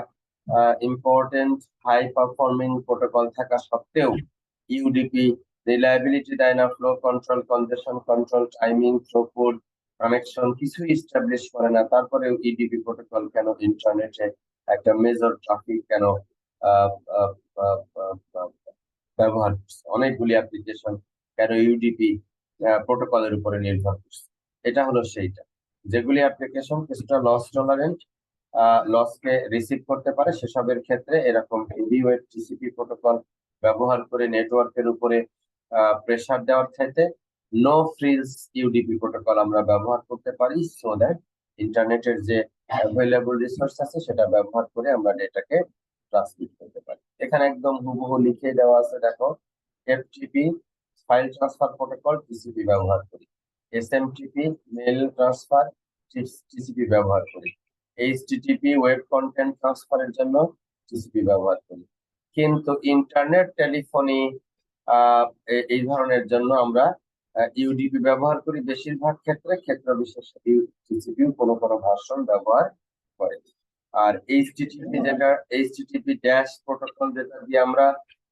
ইম্পর্টেন্ট হাই পারফর্মিং প্রোটোকল থাকা সত্ত্বেও ইউডিপি রিলায়েবিলিটি দেয় না, flow control, কনজেশন control, timing, throughput, connection কিছুই এস্টাবলিশ করে না, তারপরে ইউডিপি প্রোটোকল কেন ইন্টারনেটে একটা মেজর ট্রাফিক কেন আহ, আহ, আহ, আহ, ব্যবহার করছে, অনেকগুলি অ্যাপ্লিকেশন কেন ইউডিপি প্রোটোকলের উপরে নির্ভর করছে। এটা হলো সেইটা, যেগুলি অ্যাপ্লিকেশন কিছুটা লস টলারেন্ট, লসকে রিসিভ করতে পারে, সেসবের ক্ষেত্রে এরকম হেভি ওয়েট টিসিপি প্রোটোকল ব্যবহার করে নেটওয়ার্কের উপরে প্রেসার দেওয়ার চাইতে নো ফ্রিজ ইউডিপি প্রোটোকল আমরা ব্যবহার করতে পারি, সো দ্যাট ইন্টারনেটের যে অ্যাভেলেবল রিসোর্স আছে সেটা ব্যবহার করে আমরা ডেটাকে ট্রান্সমিট করতে পারি। এখানে একদম হুবহু লিখে দেওয়া আছে, দেখো, FTP file transfer protocol TCP ব্যবহার করি, এসএমটিপি মেল ট্রান্সফার টিসিপি ব্যবহার করি, এইচটিটিপি ওয়েব কন্টেন্ট ট্রান্সফারের জন্য টিসিপি ব্যবহার করি। কিন্তু ইন্টারনেট টেলিফোনি এই ধরনের জন্য আমরা ইউডিপি ব্যবহার করি বেশিরভাগ ক্ষেত্রে, ক্ষেত্র বিশেষে টিসিপি কোনো কোনো ভার্সন ব্যবহার করে। আর এইচটিটিপি যেটা এইচটিটিপি ড্যাশ প্রোটোকল যেটা দিয়ে আমরা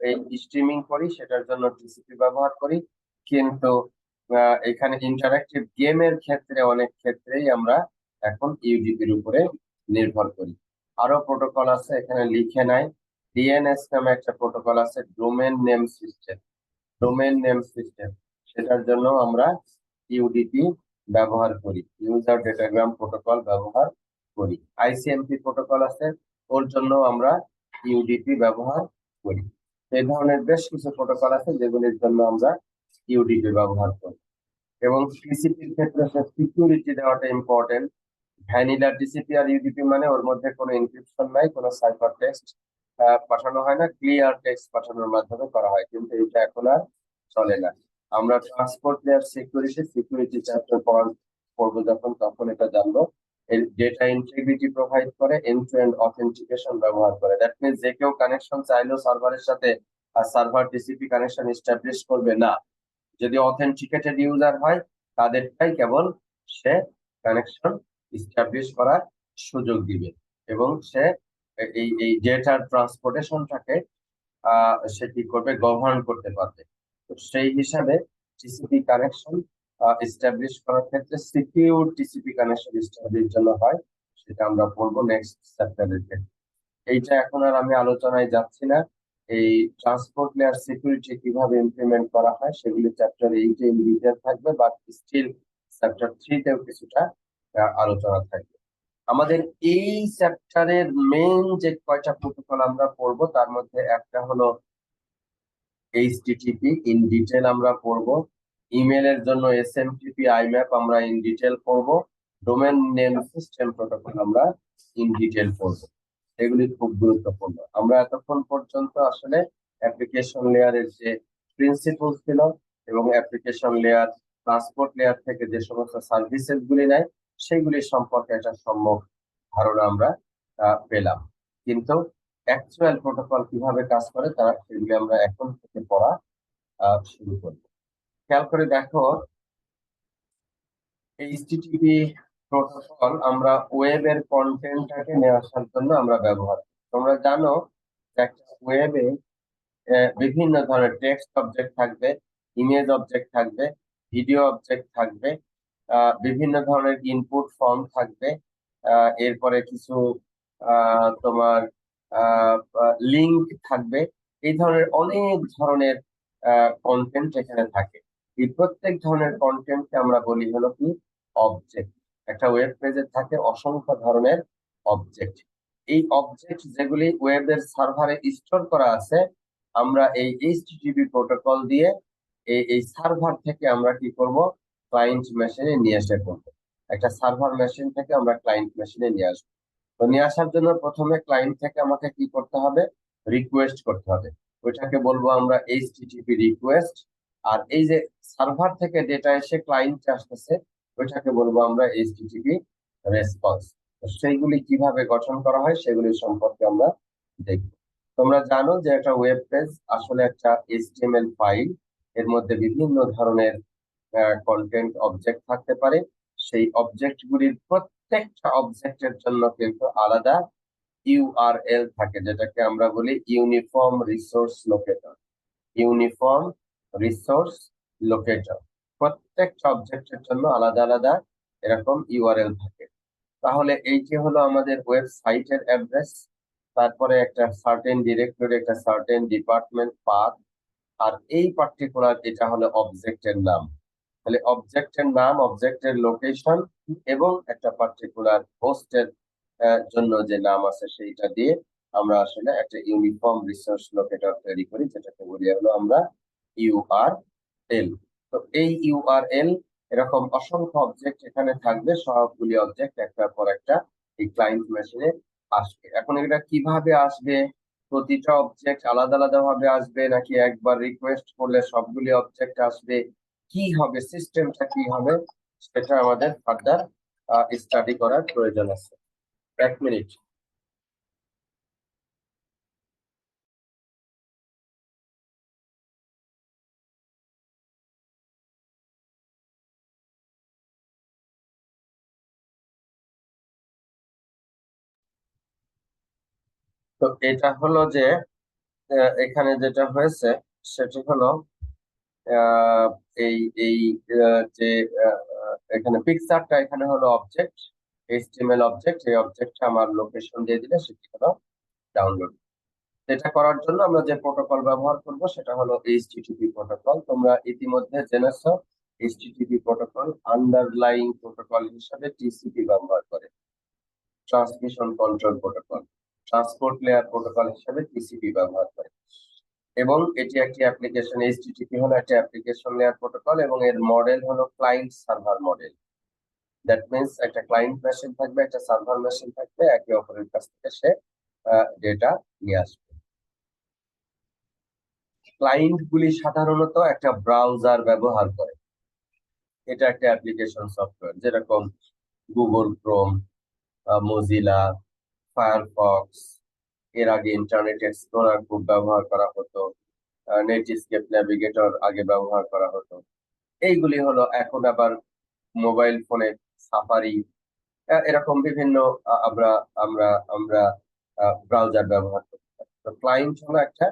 এই স্ট্রিমিং করি সেটার জন্য টিসিপি ব্যবহার করি। কিন্তু এখানে ইন্টারেক্টিভ গেমের ক্ষেত্রে অনেক ক্ষেত্রেই আমরা এখন ইউডিপির উপরে নির্ভর করি। আরো প্রোটোকল আছে, এখানে লিখে নাই, ডিএনএস নামে একটা প্রোটোকল আছে, domain name system, domain name system, সেটার জন্য আমরা ইউডিপি ব্যবহার করি, ইউজার ডেটাগ্রাম প্রোটোকল ব্যবহার করি। আইসিএমপি প্রোটোকল আছে, ওর জন্য আমরা ইউডিপি ব্যবহার করি। এই ধরনের বেশ কিছু প্রোটোকল আছে যেগুলির জন্য আমরা ইউডিপি ব্যবহার করি। এবং টিসিপির ক্ষেত্রে সিকিউরিটি দেওয়াটা ইম্পর্টেন্ট। ভ্যানিলা টিসিপি আর ইউডিপি মানে ওর মধ্যে কোনো এনক্রিপশন নাই, কোনো সাইফার টেক্সট পাঠানো হয় না, ক্লিয়ার টেক্সট পাঠানোর মাধ্যমে করা হয়, কিন্তু এটা এখন আর চলে না। আমরা ট্রান্সপোর্ট লেয়ার সিকিউরিটি চ্যাপ্টার পড়বো যখন, তখন এটা জানবো। ডেটা ইন্টিগ্রিটি প্রোভাইড করে, এন্ড টু এন্ড অথেন্টিকেশন ব্যবহার করে। দ্যাট মিনস যে কেউ কানেকশন চাইলেও সার্ভারের সাথে আর সার্ভার টিসিপি কানেকশন এস্টাবলিশ করবে না, যদি অথেন্টিকেটেড ইউজার হয় তাদেরটাই কেবল সে কানেকশন এস্টাবলিশ করার সুযোগ দিবে, এবং সে এই ডেটার ট্রান্সপোর্টেশনটাকে সে কি করবে, গভর্ন করতে পারবে। তো সেই হিসাবে টিসিপি কানেকশন এস্টাবলিশ করার ক্ষেত্রে সিকিউর টিসিপি কানেকশন এস্টাবলিশ জন্য হয়, সেটা আমরা পড়বো নেক্সট চ্যাপ্টারের ক্ষেত্রে। এইটা এখন আর আমি আলোচনায় যাচ্ছি না। এই ট্রান্সপোর্ট লেয়ার সিকিউরিটি কিভাবে ইমপ্লিমেন্ট করা হয় সেগুলি চ্যাপ্টার 8 এ ইন ডিটেইল থাকবে, বাট স্টিল চ্যাপ্টার 3 তেও কিছুটা আলোচনা থাকবে। আমাদের এই চ্যাপ্টারের মেইন যে কয়টা প্রোটোকল আমরা পড়বো তার মধ্যে একটা হলো এইচটিটিপি, ইন ডিটেইল আমরা পড়বো। ইমেলের জন্য এসএমটিপি, আইম্যাপ আমরা ইন ডিটেইল পড়বো। ডোমেন নেম সিস্টেম প্রোটোকল আমরা ইন ডিটেইল পড়বো। এগুলি খুব গুরুত্বপূর্ণ। আমরা এতক্ষণ পর্যন্ত আসলে অ্যাপ্লিকেশন লেয়ারের যে প্রিন্সিপল ছিল এবং অ্যাপ্লিকেশন লেয়ার ট্রান্সপোর্ট লেয়ার থেকে যে সমস্ত সার্ভিসেস গুলি নেয় সেগুলি সম্পর্কে একটা সম্যক ধারণা আমরা পেলাম। কিন্তু অ্যাকচুয়াল প্রোটোকল কিভাবে কাজ করে তারা সেগুলি আমরা এখন থেকে পড়া শুরু করব। খেয়াল করে দেখো, এইচটিটিপি প্রোটোকল আমরা ওয়েবের কন্টেন্টটাকে নিয়ে আসার জন্য আমরা ব্যবহার করি। তোমরা জানো একটা ওয়েবে বিভিন্ন ধরনের টেক্সট অবজেক্ট থাকবে, ইমেজ অবজেক্ট থাকবে, ভিডিও অবজেক্ট থাকবে, বিভিন্ন ধরনের ইনপুট ফর্ম থাকবে, এরপরে কিছু তোমার লিংক থাকবে। এই ধরনের অনেক ধরনের কন্টেন্ট এখানে থাকে। এই প্রত্যেক ধরনের কন্টেন্টকে আমরা বলি হলো কি, অবজেক্ট। একটা ওয়েব পেজে থাকে অসংখ্য ধরনের অবজেক্ট। এই অবজেক্ট যেগুলি ওয়েবের সার্ভারে স্টোর করা আছে আমরা এই এইচটিটিপি প্রোটোকল দিয়ে এই সার্ভার থেকে আমরা কি করব, ক্লায়েন্ট মেশিনে নিয়ে এসে করবো। একটা সার্ভার মেশিন থেকে আমরা ক্লায়েন্ট মেশিনে নিয়ে আসবো। তো নিয়ে আসার জন্য প্রথমে ক্লায়েন্ট থেকে আমাকে কি করতে হবে, রিকোয়েস্ট করতে হবে। ওইটাকে বলবো আমরা এইচটিটিপি রিকোয়েস্ট। আর এই যে সার্ভার থেকে ডেটা এসে ক্লায়েন্টে আসতেছে, ওইটাকে বলবো আমরা এইচটিটিপি রেসপন্স। তো সেইগুলি কিভাবে গঠন করা হয় সেগুলি সম্পর্কে আমরা দেখব। তোমরা জানো যে একটা ওয়েব পেজ আসলে একটা এইচটিএমএল ফাইল, এর মধ্যে বিভিন্ন ধরনের কন্টেন্ট অবজেক্ট থাকতে পারে। সেই অবজেক্ট গুলির প্রত্যেকটা অবজেক্টের জন্য কিন্তু আলাদা ইউআরএল থাকে, যেটাকে আমরা বলি uniform resource locator. Uniform resource locator, প্রত্যেকটা অবজেক্টের জন্য আলাদা আলাদা এরকম ইউআরএল থাকে। তাহলে এইটি হলো আমাদের ওয়েবসাইটের অ্যাড্রেস, তারপরে একটা সার্টেন ডিরেক্টরি, একটা সার্টেন ডিপার্টমেন্ট পাথ, আর এই পার্টিকুলার এটা হলো অবজেক্টের নাম। তাহলে অবজেক্টের নাম, অবজেক্টের লোকেশন এবং একটা পার্টিকুলার হোস্টের জন্য যে নাম আছে সেইটা দিয়ে আমরা আসলে একটা ইউনিফর্ম রিসোর্স লোকেটর তৈরি করি, যেটাকে বলি হলো আমরা ইউআরএল। তো এই ইউআরএল এরকম অসংখ্য অবজেক্ট এখানে থাকবে, সবগুলি অবজেক্ট একটার পর একটা এই ক্লায়েন্ট মেশিনে আসবে। এখন এটা কিভাবে আসবে, প্রতিটা অবজেক্ট আলাদা আলাদা ভাবে আসবে নাকি একবার রিকোয়েস্ট করলে সবগুলি অবজেক্ট আসবে, কি হবে, সিস্টেমটা কি হবে, সেটা আমাদের ফার্দার স্টাডি করার প্রয়োজন আছে। 1 মিনিট। তো এটা হলো যে এখানে যেটা হয়েছে সেটি হলো আহ, এই এই যে এখানে পিকচারটা এখানে হলো অবজেক্ট, এইচটিএমএল অবজেক্ট। এই অবজেক্টটা আমার লোকেশন দিয়ে দিলে সেটি হলো ডাউনলোড। এটা করার জন্য আমরা যে প্রোটোকল ব্যবহার করব সেটা হলো এইচটিটিপি প্রোটোকল। তোমরা ইতিমধ্যে জেনেছো এইচটিটিপি প্রোটোকল আন্ডারলাইং প্রোটোকল হিসেবে টিসিপি ব্যবহার করে, transmission control protocol, transport layer protocol হিসেবে টিসিপি ব্যবহার করে। এবং এটি একটি অ্যাপ্লিকেশন, এইচটিটিপি হলো একটা অ্যাপ্লিকেশন লেয়ার প্রোটোকল এবং এর মডেল হলো client server model. That means একটা ক্লায়েন্ট মেশিন থাকবে, একটা সার্ভার মেশিন থাকবে, একে অপরের কাছ থেকে সে ডেটা নিয়ে আসবে। ক্লায়েন্ট গুলি সাধারণত একটা ব্রাউজার ব্যবহার করে। এটা একটা অ্যাপ্লিকেশন সফটওয়্যার, যেরকম গুগল ক্রোম, মজিলা, ফায়ারফক্স, এর আগে ইন্টারনেট এক্সপ্লোরার খুব ব্যবহার করা হতো, নেটস্কেপ ন্যাভিগেটর আগে ব্যবহার করা হতো। এইগুলি হলো এখন আবার মোবাইল ফোনে সাফারি, এরকম বিভিন্ন আমরা আমরা আমরা ব্রাউজার ব্যবহার করি। তো ক্লায়েন্ট হলো একটা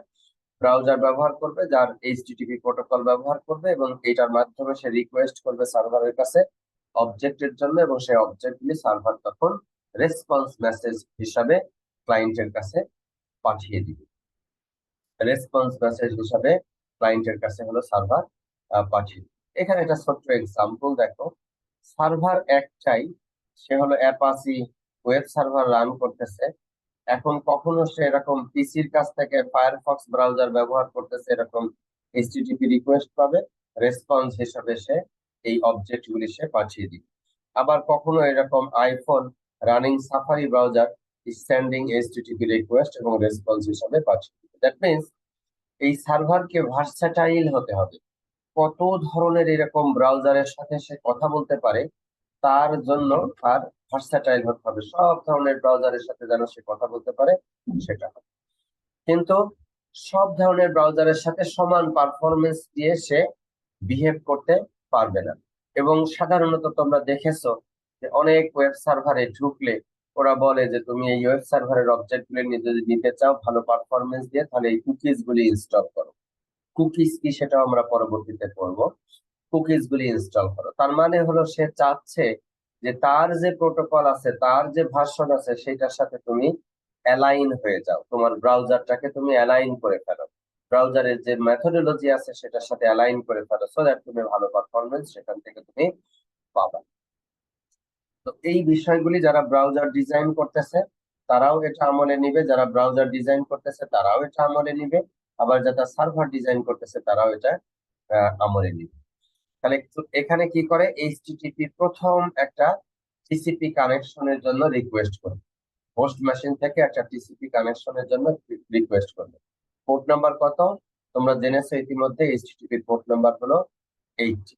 ব্রাউজার ব্যবহার করবে যার এইচটিটিপি প্রোটোকল ব্যবহার করবে এবং এটার মাধ্যমে সে রিকোয়েস্ট করবে সার্ভারের কাছে অবজেক্টের জন্য, এবং সেই অবজেক্টগুলি সার্ভার তখন রেসপন্স মেসেজ হিসাবে ক্লায়েন্টের কাছে পাঠিয়ে দিবে। রেসপন্স মেসেজ হিসাবে ক্লায়েন্টের কাছে হলো সার্ভার পাঠিয়ে দিবে। এখানে একটা ছোট্ট এক্সাম্পল দেখো, সার্ভার একটাই, সে হলো অ্যাপাচি ওয়েব সার্ভার রান করতেছে। এখন কখনো সে এরকম পিসির কাছ থেকে ফায়ারফক্স ব্রাউজার ব্যবহার করতেছে, এরকম এইচটিটিপি রিকোয়েস্ট পাবে, রেসপন্স হিসাবে সে এই অবজেক্ট গুলি সে পাঠিয়ে দিবে। আবার কখনো এরকম iPhone running safari browser sending HTTP request এবং রেসপন্স হিসাবে পাঠিয়ে দিবে। দ্যাট মিন্স এই সার্ভারকে ভার্সেটাইল হতে হবে, কত ধরনের এরকম ব্রাউজারের সাথে সে কথা বলতে পারে তার জন্য তার ভার্সেটাইল হতে হবে, সব ধরনের ব্রাউজারের সাথে যেন সে কথা বলতে পারে সেটা। কিন্তু সব ধরনের ব্রাউজারের সাথে সমান পারফরমেন্স দিয়ে সে বিহেভ করতে পারবে না। এবং সাধারণত তোমরা দেখেছো যে অনেক ওয়েব সার্ভারে ঢুকলে ওরা বলে যে তুমি এই ওয়েব সার্ভারের অবজেক্ট গুলি যদি নিতে চাও ভালো পারফরমেন্স দিয়ে, তাহলে এই কুকিজ গুলি ইনস্টল করো। কুকিজ কি সেটাও আমরা পরবর্তীতে পড়বো। কুকিজ গুলি ইনস্টল করো, তার মানে হলো সে চাচ্ছে যে তার যে প্রোটোকল আছে, তার যে ভার্সন আছে, সেটার সাথে তুমি অ্যালাইন হয়ে যাও, তোমার ব্রাউজারটাকে তুমি অ্যালাইন করে ফেলো, ব্রাউজারের যে মেথোডোলজি আছে সেটার সাথে অ্যালাইন করে ফেলো, সো দ্যাট তুমি ভালো পারফরমেন্স সেখান থেকে তুমি পাবা। তো এই বিষয়গুলি যারা ব্রাউজার ডিজাইন করতেছে তারাও এটা আমলে নিবে, যারা ব্রাউজার ডিজাইন করতেছে তারাও এটা আমলে নিবে। আবার যারা সার্ভার ডিজাইন করতেছে তারাও এটা আমলে নিবে। তাহলে এখানে কি করে, এইচটিটিপি প্রথম একটা টিসিপি কানেকশনের জন্য রিকোয়েস্ট করবে, হোস্ট মেশিন থেকে একটা টিসিপি কানেকশনের জন্য রিকোয়েস্ট করবে। পোর্ট নাম্বার কত তোমরা জেনেছো ইতিমধ্যে, এইচটিটিপি পোর্ট নাম্বার হলো 80।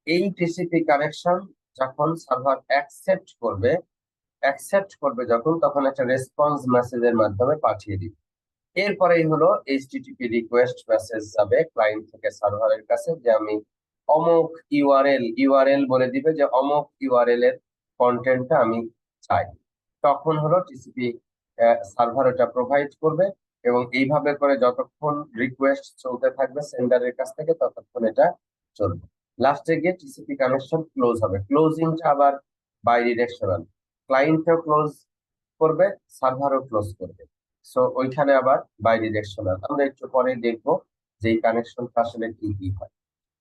এই টিসিপি কানেকশন যখন সার্ভার অ্যাকসেপ্ট করবে যখন, তখন একটা রেসপন্স মেসেজের মাধ্যমে পাঠিয়ে দিবে। এরপরেই হলো এইচটিটিপি রিকোয়েস্ট মেসেজ যাবে ক্লায়েন্ট থেকে সার্ভারের কাছে যে আমি অমুক ইউআরএল বলে দিবে যে অমুক ইউআরএল এর কন্টেন্টটা আমি চাই। তখন হলো টিসিপি সার্ভার এটা প্রোভাইড করবে, এবং এইভাবে করে যতক্ষণ রিকোয়েস্ট চলতে থাকবে সেন্ডারের কাছ থেকে ততক্ষণ এটা চলবে। লাস্টে গিয়ে টিসিপি কানেকশন ক্লোজ হবে। ক্লোজিংটা আবার বাই ডিরেকশনাল, ক্লায়েন্টও ক্লোজ করবে, সার্ভারও ক্লোজ করবে। সো ওইখানে আবার বাই ডিরেকশনাল। আমরা একটু পরে দেখবো যে এই কানেকশনটা আসলে কি কি হয়।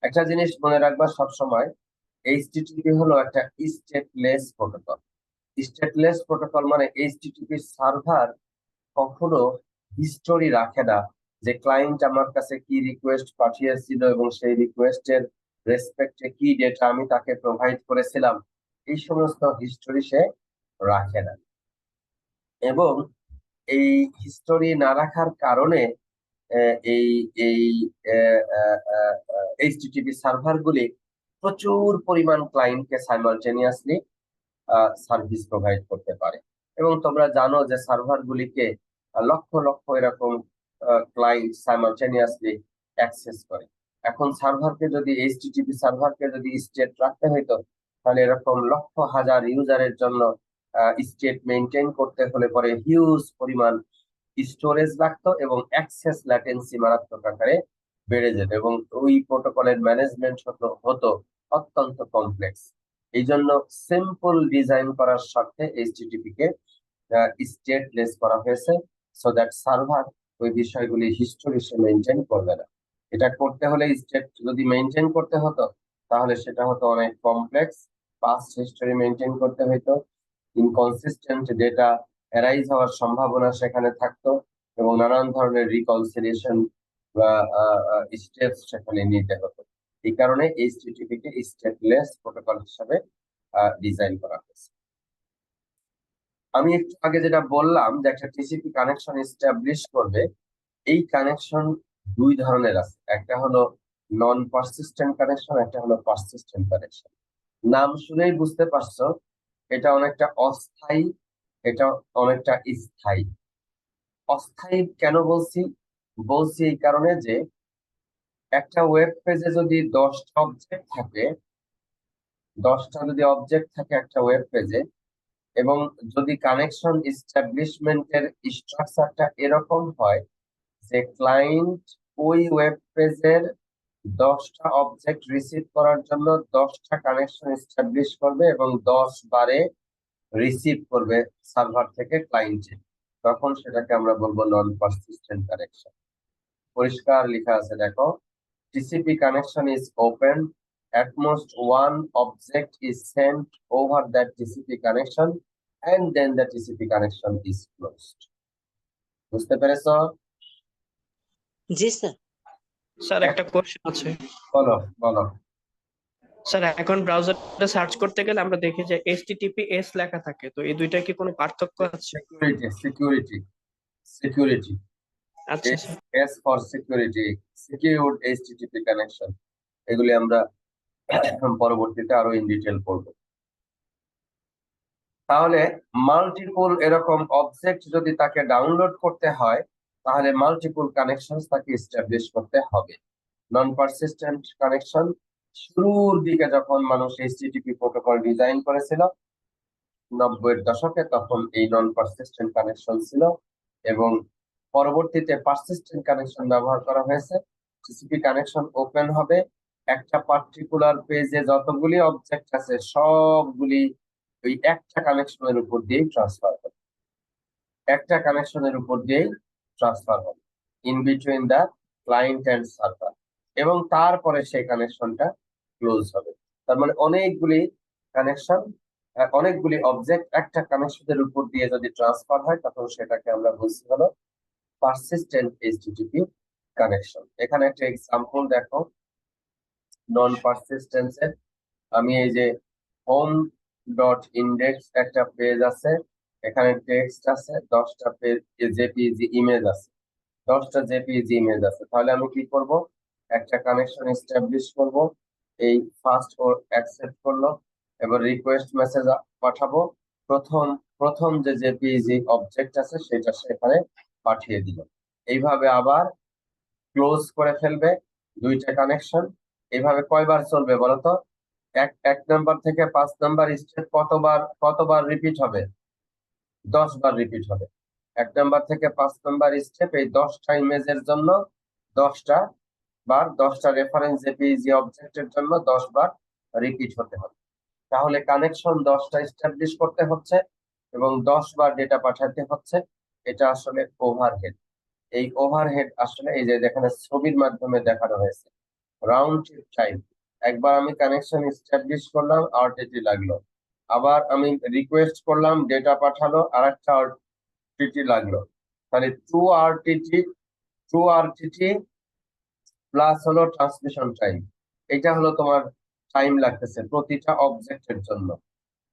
একটা জিনিস মনে রাখবা সবসময়, এইচটিটিপি হলো একটা স্টেটলেস প্রোটোকল। স্টেটলেস প্রোটোকল মানে এইচটিটিপি সার্ভার কখনো হিস্টোরি রাখে না যে ক্লায়েন্ট আমার কাছে কি রিকোয়েস্ট পাঠিয়েছিল এবং সেই রিকোয়েস্টের রেসপেক্টে কি ডেটা আমি তাকে প্রোভাইড করেছিলাম, এই সমস্ত হিস্টোরি সে রাখে না। এবং এই হিস্টোরি না রাখার কারণে এই এই এইচটিটিপি সার্ভারগুলি প্রচুর পরিমাণ ক্লায়েন্টকে সাইমালটেনিয়াসলি সার্ভিস প্রোভাইড করতে পারে। এবং তোমরা জানো যে সার্ভারগুলিকে লক্ষ লক্ষ এরকম ক্লায়েন্ট সাইমালটেনিয়াসলি অ্যাক্সেস করে। এখন সার্ভারকে যদি এইচটিটিপি সার্ভারকে যদি স্টেট রাখতে হইতো, তাহলে এরকম লক্ষ হাজার ইউজারের জন্য স্টেট মেনটেন করতে হলে পরে হিউজ পরিমাণ স্টোরেজ লাগতো এবং অ্যাক্সেস ল্যাটেন্সি মারাত্মক আকারে বেড়ে যেত, এবং ওই প্রোটোকলের ম্যানেজমেন্ট হতো অত্যন্ত কমপ্লেক্স। এই জন্য সিম্পল ডিজাইন করার স্বার্থে এইচটিটিপি কে স্টেটলেস করা হয়েছে, সো দ্যাট সার্ভার ওই বিষয়গুলি হিস্টোরি সে মেনটেন করবে না। এটা করতে হলে স্টেট যদি মেনটেন করতে হতো তাহলে সেটা হতো অনেক কমপ্লেক্স, পাস্ট হিস্টোরি মেনটেন করতে হতো, ইনকনসিস্টেন্ট ডেটা অ্যারাইজ হওয়ার সম্ভাবনা সেখানে থাকতো, এবং নানান ধরনের রিকনসিলিয়েশন বা স্টেপস সেখানে নিতে হতো। এই কারণে এইচটিটিপি কে স্টেটলেস প্রোটোকল হিসেবে ডিজাইন করা হয়েছে। আমি একটু আগে যেটা বললাম যে একটা টিসিপি কানেকশন এস্টাবলিশ করবে, এই কানেকশন দুই ধরনের আছে, একটা হলো নন পারসিস্টেন্ট কানেকশন, একটা হলো পারসিস্টেন্ট কানেকশন। নাম শুনেই বুঝতে পারছো এটা অনেকটা অস্থায়ী, এটা অনেকটা স্থায়ী। অস্থায়ী কেন বলছি এই কারণে যে একটা ওয়েব পেজে যদি 10টা অবজেক্ট থাকে, 10টা যদি অবজেক্ট থাকে একটা ওয়েব পেজে, এবং যদি কানেকশন এস্টাবলিশমেন্টের স্ট্রাকচারটা এরকম হয় যে ক্লায়েন্ট ওই ওয়েব পেজের 10টা অবজেক্ট রিসিভ করার জন্য 10টা কানেকশন এস্টাবলিশ করবে এবং 10 বারে রিসিভ করবে সার্ভার থেকে ক্লায়েন্টে, তখন সেটাকে আমরা বলবো নন পারসিস্টেন্ট কানেকশন। পরিষ্কার লেখা আছে দেখো, TCP connection is open. At most one object is sent over that TCP connection and then the TCP connection is closed. বুঝতে পেরেছো? জি স্যার। স্যার একটা কোশ্চেন আছে। বলো বলো। স্যার এখন ব্রাউজারে সার্চ করতে গেলে আমরা দেখি যে HTTPS লেখা থাকে, তো এই দুইটা কি কোনো পার্থক্য আছে? সিকিউরিটি আচ্ছা sir. S for security, secured HTTP connection, এগুলি আমরা পরবর্তীতে আরো ইন ডিটেল পড়বো। তাহলে মাল্টিপল এরকম অবজেক্ট যদি তাকে ডাউনলোড করতে হয়, তাহলে মাল্টিপল কানেকশন তাকে এস্টাবলিশ করতে হবে। নন পারসিস্টেন্ট কানেকশন শুরুর দিকে যখন মানুষ এইচটিটিপি প্রোটোকল ডিজাইন করেছিল 90-এর দশকে, তখন এই নন পারসিস্টেন্ট কানেকশন ছিল, এবং পরবর্তীতে পারসিস্টেন্ট কানেকশন ব্যবহার করা হয়েছে। টিসিপি কানেকশন ওপেন হবে, একটা পার্টিকুলার পেজে যতগুলি অবজেক্ট আছে সবগুলি ওই একটা কানেকশনের উপর দিয়ে ট্রান্সফার হবে, একটা কানেকশনের উপর দিয়ে ট্রান্সফার হবে in between the client and server, এবং তারপরে সেই কানেকশনটা ক্লোজ হবে। তার মানে অনেকগুলি কানেকশন, অনেকগুলি অবজেক্ট একটা কানেকশনের উপর দিয়ে যদি ট্রান্সফার হয়, তখন সেটাকে আমরা বলছি হলো পারসিস্টেন্ট এইচটিটিপি কানেকশন। এখানে একটা এক্সাম্পল দেখো নন পারসিস্টেন্সের। আমি এই যে হোম ডট ইন্ডেক্স একটা পেজ আছে, এখানে টেক্সট আছে, 10টা পেজ জেপিইজি ইমেজ আছে, 10টা জেপিইজি ইমেজ আছে। তাহলে আমি কি করব, একটা কানেকশন এস্টাবলিশ করব। এই ফার্স্ট ও অ্যাকসেপ্ট করলো, এবার রিকোয়েস্ট মেসেজ পাঠাবো। প্রথম প্রথম যে জেপিইজি অবজেক্ট আছে সেটা সেখানে পাঠিয়ে দিল। এইভাবে আবার ক্লোজ করে ফেলবে দুইটা কানেকশন। এইভাবে কয়বার চলবে বলতো? এক নাম্বার থেকে 5 নাম্বার স্টেপ কতবার রিপিট হবে? 10 বার রিপিট হবে। 1 নাম্বার থেকে 5 নাম্বার স্টেপ, এই 10টা ইমেজের জন্য 10টা বার, 10টা রেফারেন্স জেপিইজি অবজেক্টের জন্য 10 বার রিপিট হতে হবে। তাহলে কানেকশন 10টা এস্টাবলিশ করতে হচ্ছে এবং 10 বার ডেটা পাঠাতে হচ্ছে। এটা আসলে ওভারহেড। এই ওভারহেড আসলে এই যে এখানে ছবির মাধ্যমে দেখানো হয়েছে রাউন্ড ট্রিপ টাইম। একবার আমি কানেকশন এস্টাবলিশ করলাম, আরটিটি লাগলো। আবার আমি রিকোয়েস্ট করলাম, ডেটা পাঠালো, আরেকটা আরটিটি লাগলো। তাহলে টু আরটিটি প্লাস হলো ট্রান্সমিশন টাইম। এটা হলো তোমার টাইম লাগতেছে প্রতিটা অবজেক্টের জন্য।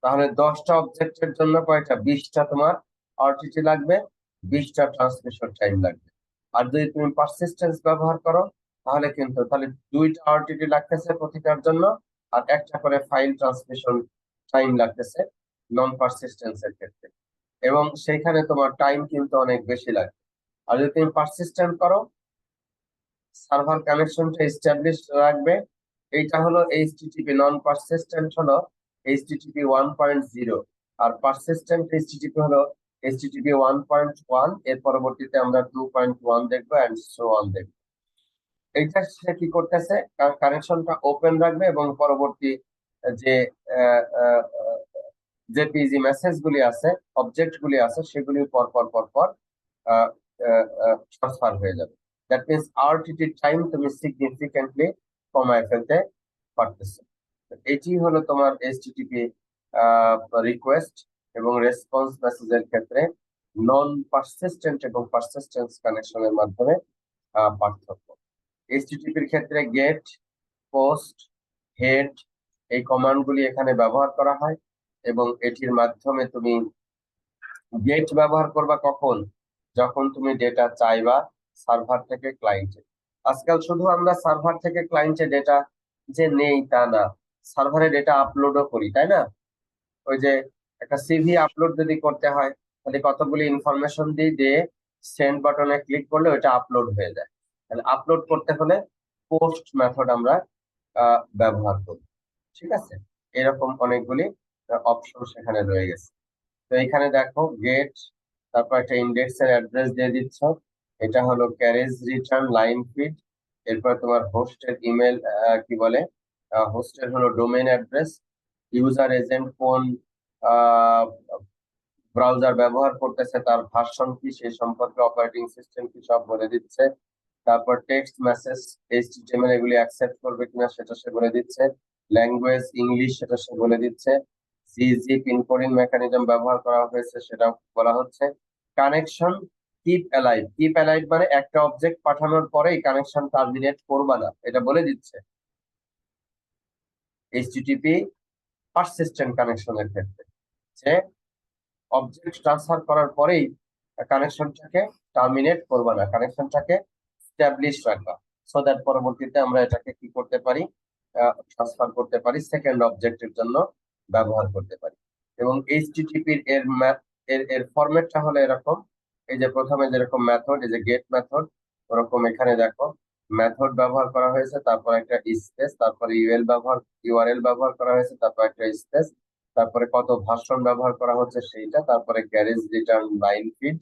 তাহলে 10টা অবজেক্টের জন্য কয়টা? 20টা তোমার আরটিটি লাগবে, 20টা ট্রান্সমিশন টাইম লাগবে। আর যদি তুমি পারসিস্টেন্স ব্যবহার করো তাহলে কিন্তু তাহলে 2টা আরটিটি লাগতেছে প্রতিটার জন্য, আর একটা করে ফাইল ট্রান্সমিশন টাইম লাগতেছে নন পারসিস্টেন্সের ক্ষেত্রে, এবং সেখানে তোমার টাইম কিন্তু অনেক বেশি লাগবে। আর যদি তুমি পারসিস্টেন্ট করো, সার্ভার কানেকশনটা এস্টাবলিশ রাখবে। এইটা হলো এইচটিটিপি, নন পারসিস্টেন্ট হলো এইচটিটিপি 1.0, আর পারসিস্টেন্ট এইচটিটিপি হলো এইচটিটিপি 1.1। এর পরবর্তীতে আমরা 2.1 দেখবো এন্ড সো অন দেখবো। এইটা সে কি করতেছে, কানেকশনটা ওপেন রাখবে এবং পরবর্তী যে জেপিইজি মেসেজ গুলি আছে, অবজেক্ট গুলি আছে, সেগুলি পর ট্রান্সফার হয়ে যাবে। দ্যাট মিনস আরটিটি টাইম তুমি সিগনিফিকেন্টলি কমায় ফেলতে পারতেছো। এটি হলো তোমার এইচটিটিপি রিকোয়েস্ট এবং রেসপন্স মেসেজের ক্ষেত্রে নন পারসিস্টেন্ট এবং পারসিস্টেন্স কানেকশনের মাধ্যমে পার্থক্য। এইচটিটিপির ক্ষেত্রে গেট, পোস্ট, হেড এই কমান্ডগুলি এখানে ব্যবহার করা হয় এবং এটির মাধ্যমে তুমি গেট ব্যবহার করবা কখন? যখন তুমি ডেটা চাইবা সার্ভার থেকে ক্লায়েন্টে। আজকাল শুধু আমরা সার্ভার থেকে ক্লায়েন্টে ডেটা যে নেই তা না, সার্ভারে ডেটা আপলোডও করি, তাই না? ওই যে একটা সিভি আপলোড যদি করতে হয় তাহলে কতগুলি ইনফরমেশন দিয়ে সেন্ড বাটনে ক্লিক করলে ওটা আপলোড হয়ে যায়। তাহলে আপলোড করতে হলে পোস্ট মেথড আমরা ব্যবহার করি। ঠিক আছে, এরকম অনেকগুলি অপশন সেখানে রয়ে গেছে। তো এখানে দেখো গেট, তারপর একটা ইন্ডেক্সের অ্যাড্রেস দিয়ে দিচ্ছ, এটা হলো ক্যারেজ রিটার্ন লাইন ফিড। এরপর তোমার হোস্টের ইমেল কি বলে, হোস্টের হলো ডোমেইন অ্যাড্রেস, ইউজার এজেন্ট কোন ব্রাউজার ব্যবহার করতেছে, তার ভার্সন কি, সেই সম্পর্কে অপারেটিং সিস্টেম কি সব বলে দিচ্ছে। তারপর টেক্সট মেসেজ এইচটিএমএল এগুলি অ্যাকসেপ্ট করবে কিনা সেটা সে বলে দিচ্ছে। ল্যাঙ্গুয়েজ ইংলিশ সেটা সে বলে দিচ্ছে। জিজিপ ইনকোডিং মেকানিজম ব্যবহার করা হয়েছে সেটা বলা হচ্ছে। Connection keep alive, keep alive মানে একটা অবজেক্ট পাঠানোর পরেই কানেকশন টার্মিনেট করবা না, এটা বলে দিচ্ছে এইচটিটিপি পারসিস্টেন্ট কানেকশনের ক্ষেত্রে, যে অবজেক্ট ট্রান্সফার করার পরেই কানেকশনটাকে টার্মিনেট করবা না, কানেকশনটাকে স্ট্যাবলিশ রাখবা, সো দ্যাট পরবর্তীতে আমরা এটাকে কি করতে পারি, ট্রান্সফার করতে পারি, সেকেন্ড অবজেক্টের জন্য ব্যবহার করতে পারি। এবং এইচটিটিপির এর ফরম্যাটটা হলো এরকম, এই যে প্রথমে যেরকম মেথড, এই যে গেট মেথড, ওরকম এখানে দেখো মেথড ব্যবহার করা হয়েছে, তারপর একটা স্পেস, তারপরে ইউআরএল ব্যবহার করা হয়েছে, তারপর একটা স্পেস, তারপরে কত ভার্সন ব্যবহার করা হচ্ছে সেইটা, তারপরে ক্যারেজ রিটার্ন লাইন ফিড।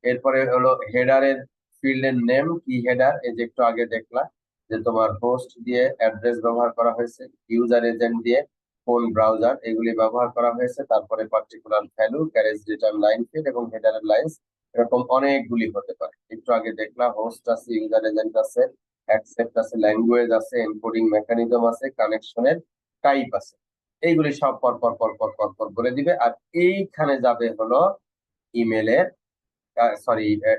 এরপরে হলো হেডারের ফিল্ডের নেম কি হেডার, এই যে একটু আগে দেখলা যে তোমার হোস্ট দিয়ে অ্যাড্রেস ব্যবহার করা হয়েছে, ইউজার এজেন্ট দিয়ে কোন ব্রাউজার, এগুলি ব্যবহার করা হয়েছে। তারপরে particular value, carriage return line feed এবং হেডারের লাইন্স, এরকম অনেকগুলি হতে পারে। একটু আগে দেখলা হোস্ট আছে, ইউজার এজেন্ট আছে, অ্যাকসেপ্ট আছে, ল্যাঙ্গুয়েজ আছে, এনকোডিং মেকানিজম আছে, কানেকশনের টাইপ আছে। এইগুলি সব পর পর পর পর পর পর বলে দিবে। আর এইখানে যাবে হলো ইমেলের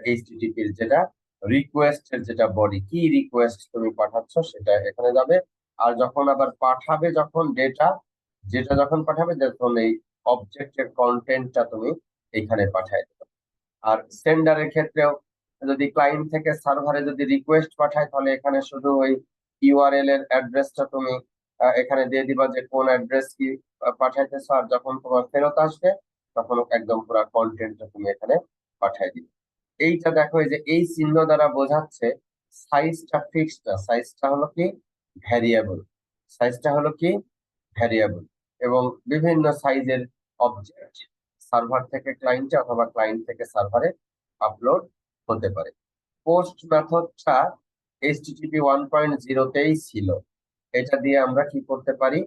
এইচটিটিপির যেটা রিকোয়েস্টের যেটা বডি, কি রিকোয়েস্ট তুমি পাঠাচ্ছ সেটা এখানে যাবে। আর যখন আবার পাঠাবে, যখন যেটা যখন পাঠাবে, তখন এই অবজেক্টের কন্টেন্টটা তুমি এখানে পাঠাই দেবে। আর সেন্ডারের ক্ষেত্রেও যদি ক্লায়েন্ট থেকে সার্ভারে যদি রিকোয়েস্ট পাঠায়, তাহলে এখানে শুধু ওই ইউআরএল এর অ্যাড্রেসটা তুমি এখানে দিয়ে দিবা যে কোন অ্যাড্রেস কি পাঠাইতেছো, আর যখন তোমার ফেরত আসবে তখন একদম পুরো কন্টেন্টটা তুমি এখানে পাঠাই দিবে। এইটা দেখো, এই যে এই চিহ্ন দ্বারা বোঝাচ্ছে সাইজটা ফিক্সড না, সাইজটা হলো কি ভ্যারিয়েবল, সাইজটা হলো কি ভ্যারিয়েবল। এবং বিভিন্ন সাইজের অবজেক্ট সার্ভার থেকে ক্লায়েন্টে অথবা ক্লায়েন্ট থেকে সার্ভারে আপলোড হতে পারে। পোস্ট মেথডটা এইচটিটিপি 1.0তেই ছিল। এটা দিয়ে আমরা কি করতে পারি,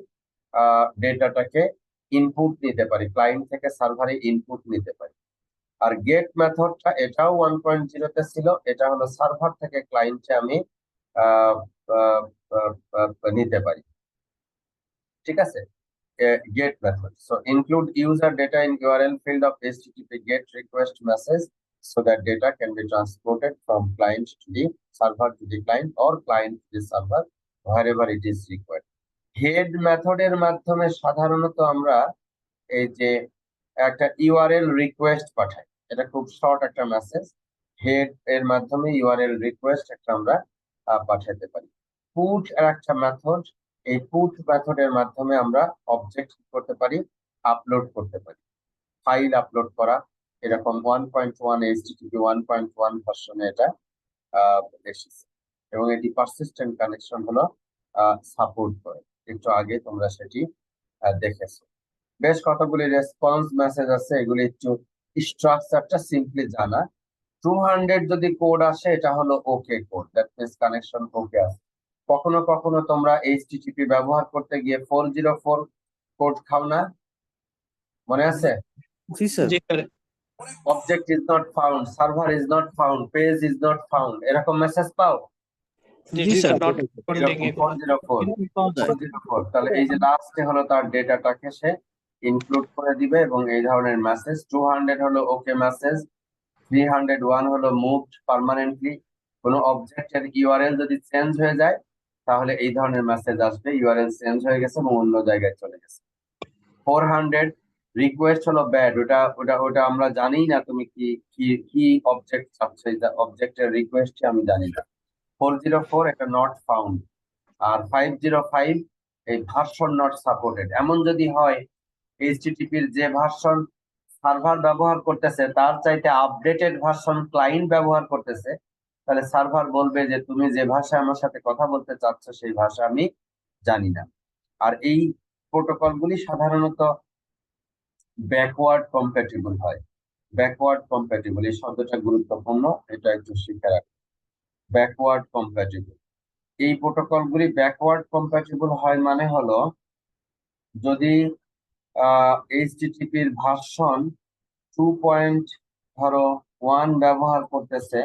ডেটাটাকে ইনপুট নিতে পারি, ক্লায়েন্ট থেকে সার্ভারে ইনপুট নিতে পারি। আর গেট মেথডটা এটাও 1.0তে ছিল, এটা হলো সার্ভার থেকে ক্লায়েন্টে আমি আহ, আহ, নিতে পারি। ঠিক আছে, get method. So include user data in URL field of HTTP GET request message so that data can be transported from client to the server to the client or client to the server wherever it is required. Head method এর মাধ্যমে সাধারণত আমরা এই যে একটা ইউআরএল রিকোয়েস্ট পাঠাই, এটা খুব শর্ট একটা মেসেজ। হেড এর মাধ্যমে ইউআরএল রিকোয়েস্ট একটা আমরা পাঠাতে পারি। পুট এর একটা মেথড, এই পুট মেথডের মাধ্যমে আমরা অবজেক্ট করতে পারি, আপলোড করতে পারি, ফাইল আপলোড করা। এরকম 1.1 এইচটিটিপি 1.1 ভার্সনে এটা এসেছে এবং এটি পারসিস্টেন্ট কানেকশন হলো সাপোর্ট করে। একটু আগে তোমরা সেটি দেখেছো। বেশ কতগুলি রেসপন্স মেসেজ আছে, এগুলি একটু স্ট্রাকচারটা সিম্পলি জানা। 200 যদি কোড আসে, এটা হলো ওকে code, that means connection okay আছে। কখনো কখনো তোমরা এইচটিটিপি ব্যবহার করতে গিয়ে 404 কোড খাও না, মনে আছে? জি sir. Object is not found, server is not found, page is not found, এরকম মেসেজ পাও? জি স্যার, নট এরকম 404, তাহলে এই যে লাস্টে হলো তার ডেটাটাকে সে ইনক্লুড করে দিবে এবং এই ধরনের মেসেজ। 200 হলো ওকে মেসেজ, 301 হলো মুভড পার্মানেন্টলি। কোনো অবজেক্টের ইউআরএল যদি চেঞ্জ হয়ে যায় তাহলে এই ধরনের মেসেজ আসবে, ইউআরএল চেঞ্জ হয়ে গেছে এবং অন্য জায়গায় চলে গেছে। 400 রিকোয়েস্ট হলো ব্যাড, ওটা ওটা ওটা আমরা জানি না তুমি কি কি কি অবজেক্ট চাচ্ছ, এটা অবজেক্টের রিকোয়েস্ট আমি জানি না। 404 এটা নট ফাউন্ড। আর 505 এই ভার্সন নট সাপোর্টেড। এমন যদি হয় এইচটিটিপির যে ভার্সন সার্ভার ব্যবহার করতেছে তার চাইতে আপডেটেড ভার্সন ক্লায়েন্ট ব্যবহার করতেছে, তাহলে সার্ভার বলবে যে তুমি যে ভাষায় আমার সাথে কথা বলতে চাচ্ছ সেই ভাষা আমি জানি না। আর এই প্রোটোকলগুলি সাধারণত ব্যাকওয়ার্ড কম্প্যাটিবল হয়। ব্যাকওয়ার্ড কম্প্যাটিবল এই শব্দটা গুরুত্বপূর্ণ, এটা একটু শিখে রাখো। ব্যাকওয়ার্ড কম্প্যাটিবল, এই প্রোটোকলগুলি ব্যাকওয়ার্ড কম্প্যাটিবল হয় মানে হলো যদি এইচটিটিপির ভার্সন 2.1 ব্যবহার করতেছে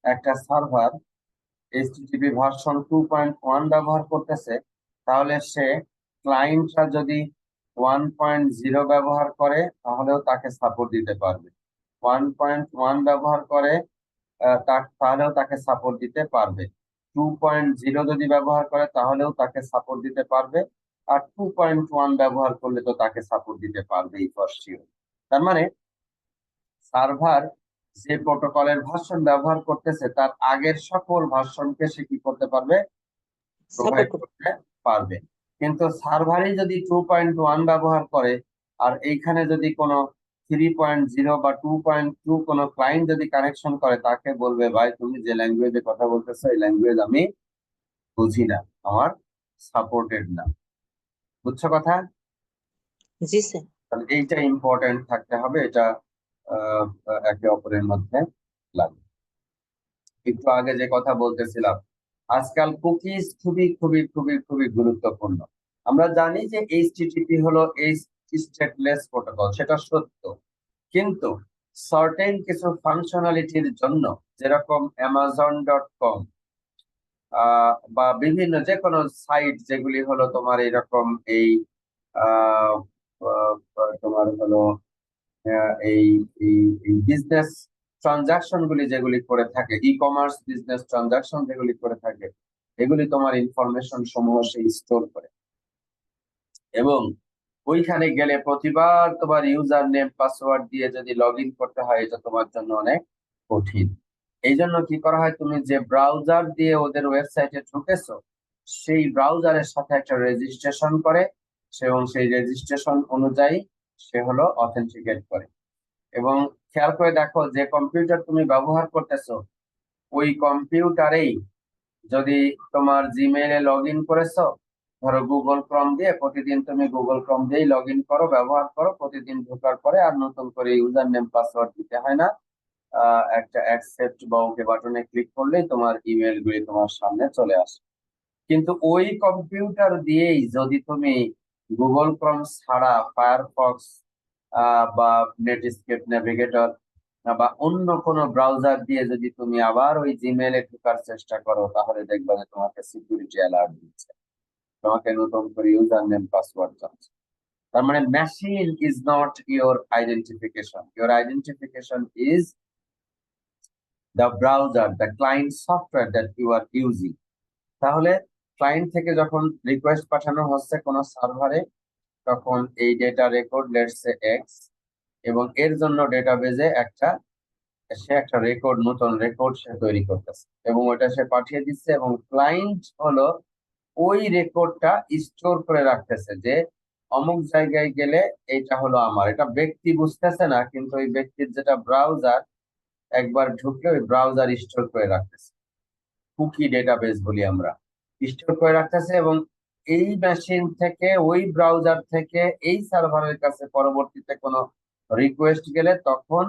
একটা সার্ভার, এইচটিটিপি ভার্সন 2.1 ব্যবহার করতেছে, তাহলে সে ক্লায়েন্টরা যদি 1.0 ব্যবহার করে তাহলেও তাকে সাপোর্ট দিতে পারবে, 1.1 ব্যবহার করে তাহলেও তাকে সাপোর্ট দিতে পারবে, 2.0 যদি ব্যবহার করে তাহলেও তাকে সাপোর্ট দিতে পারবে, আর 2.1 ব্যবহার করলে তো তাকে সাপোর্ট দিতে পারবেই ফর শিওর। তার মানে সার্ভার যে প্রোটোকলের ভার্সন ব্যবহার করতেছে তার আগের সকল ভার্সনকে সে কি করতে পারবে, প্রোভাইড করতে পারবে। কিন্তু সার্ভারই যদি 2.1 ব্যবহার করে আর এইখানে যদি কোনো 3.0 বা 2.2 কোনো ক্লায়েন্ট যদি কানেকশন করে, তাকে বলবে ভাই তুমি যে ল্যাঙ্গুয়েজে কথা বলতেছো এই ল্যাঙ্গুয়েজ আমি বুঝি না, আমার সাপোর্টেড না। বুঝছো কথা? জি স্যার। তাহলে এইটা ইম্পর্টেন্ট থাকতে হবে, এটা একে অপরের মধ্যে লাগবে। একটু আগে যে কথা বলতেছিলাম, আজকাল কুকিজ খুবই খুবই খুবই খুবই গুরুত্বপূর্ণ। আমরা জানি যে এইচটিটিপি হলো স্টেটলেস প্রোটোকল, সেটা সত্য, কিন্তু সার্টেন কিছু ফাংশনালিটির জন্য যেরকম amazon.com বা বিভিন্ন যে কোনো সাইট যেগুলি হলো তোমার এরকম এই আহ, তোমার হলো এই বিজনেস ট্রানজাকশন গুলি যেগুলি করে থাকে, ই কমার্স বিজনেস ট্রানজাকশন যেগুলি করে থাকে, এগুলি তোমার ইনফরমেশন সমূহ সে স্টোর করে। এবং ওইখানে গেলে প্রতিবার তোমার ইউজার নেম পাসওয়ার্ড দিয়ে যদি লগ ইন করতে হয়, এটা তোমার জন্য অনেক কঠিন। এই জন্য কি করা হয়, তুমি যে ব্রাউজার দিয়ে ওদের ওয়েবসাইটে ঢুকেছো, সেই ব্রাউজারের সাথে একটা রেজিস্ট্রেশন করে, এবং সেই রেজিস্ট্রেশন অনুযায়ী সে হলো অথেন্টিকেট করে। এবং খেয়াল করে দেখো, যে কম্পিউটার তুমি ব্যবহার করতেছো, ওই কম্পিউটারেই যদি তোমার জিমেইলে লগ ইন করেছো, ধরো গুগল ক্রোম দিয়ে, প্রতিদিন তুমি গুগল ক্রোম দিয়েই লগ ইন করো, ব্যবহার করো, প্রতিদিন ঢোকার পরে আর নতুন করে ইউজার নেম পাসওয়ার্ড দিতে হয় না। একটা অ্যাকসেপ্ট বা ওকে বাটনে ক্লিক করলেই তোমার ইমেল গুলি তোমার সামনে চলে আসে। কিন্তু ওই কম্পিউটার দিয়েই যদি তুমি গুগল ক্রোম ছাড়া ফায়ারফক্স বা নেটস্কেপ নেভিগেটর বা অন্য কোনো ব্রাউজার দিয়ে যদি তুমি আবার ওই জিমেইলে ঢোকার চেষ্টা করো, তাহলে দেখবে যে তোমাকে সিকিউরিটি অ্যালার্ট দিচ্ছে, তোমাকে নতুন করে ইউজার নেম পাসওয়ার্ড চাচ্ছে। তার মানে machine is not your identification, your identification is the browser, the client software that you are using. তাহলে ক্লায়েন্ট থেকে যখন রিকোয়েস্ট পাঠানো হচ্ছে কোনো সার্ভারে, তখন এই data record let's say x, এবং এর জন্য ডেটাবেজে সে একটা রেকর্ড, নতুন রেকর্ড সে তৈরি করতেছে এবং ওটা সে পাঠিয়ে দিচ্ছে, এবং ক্লায়েন্ট হলো ওই রেকর্ডটা স্টোর করে রাখতেছে, যে অমুক জায়গায় গেলে এটা হলো আমার। এটা ব্যক্তি বুঝতেছে না, কিন্তু ওই ব্যক্তির যেটা ব্রাউজার, একবার ঢুকলে ওই ব্রাউজার স্টোর করে রাখতেছে, কুকি ডেটাবেস বলি আমরা, স্টোর করে রাখতেছে। এবং এই মেশিন থেকে, ওই ব্রাউজার থেকে এই সার্ভারের কাছে পরবর্তীতে কোনো রিকোয়েস্ট গেলে তখন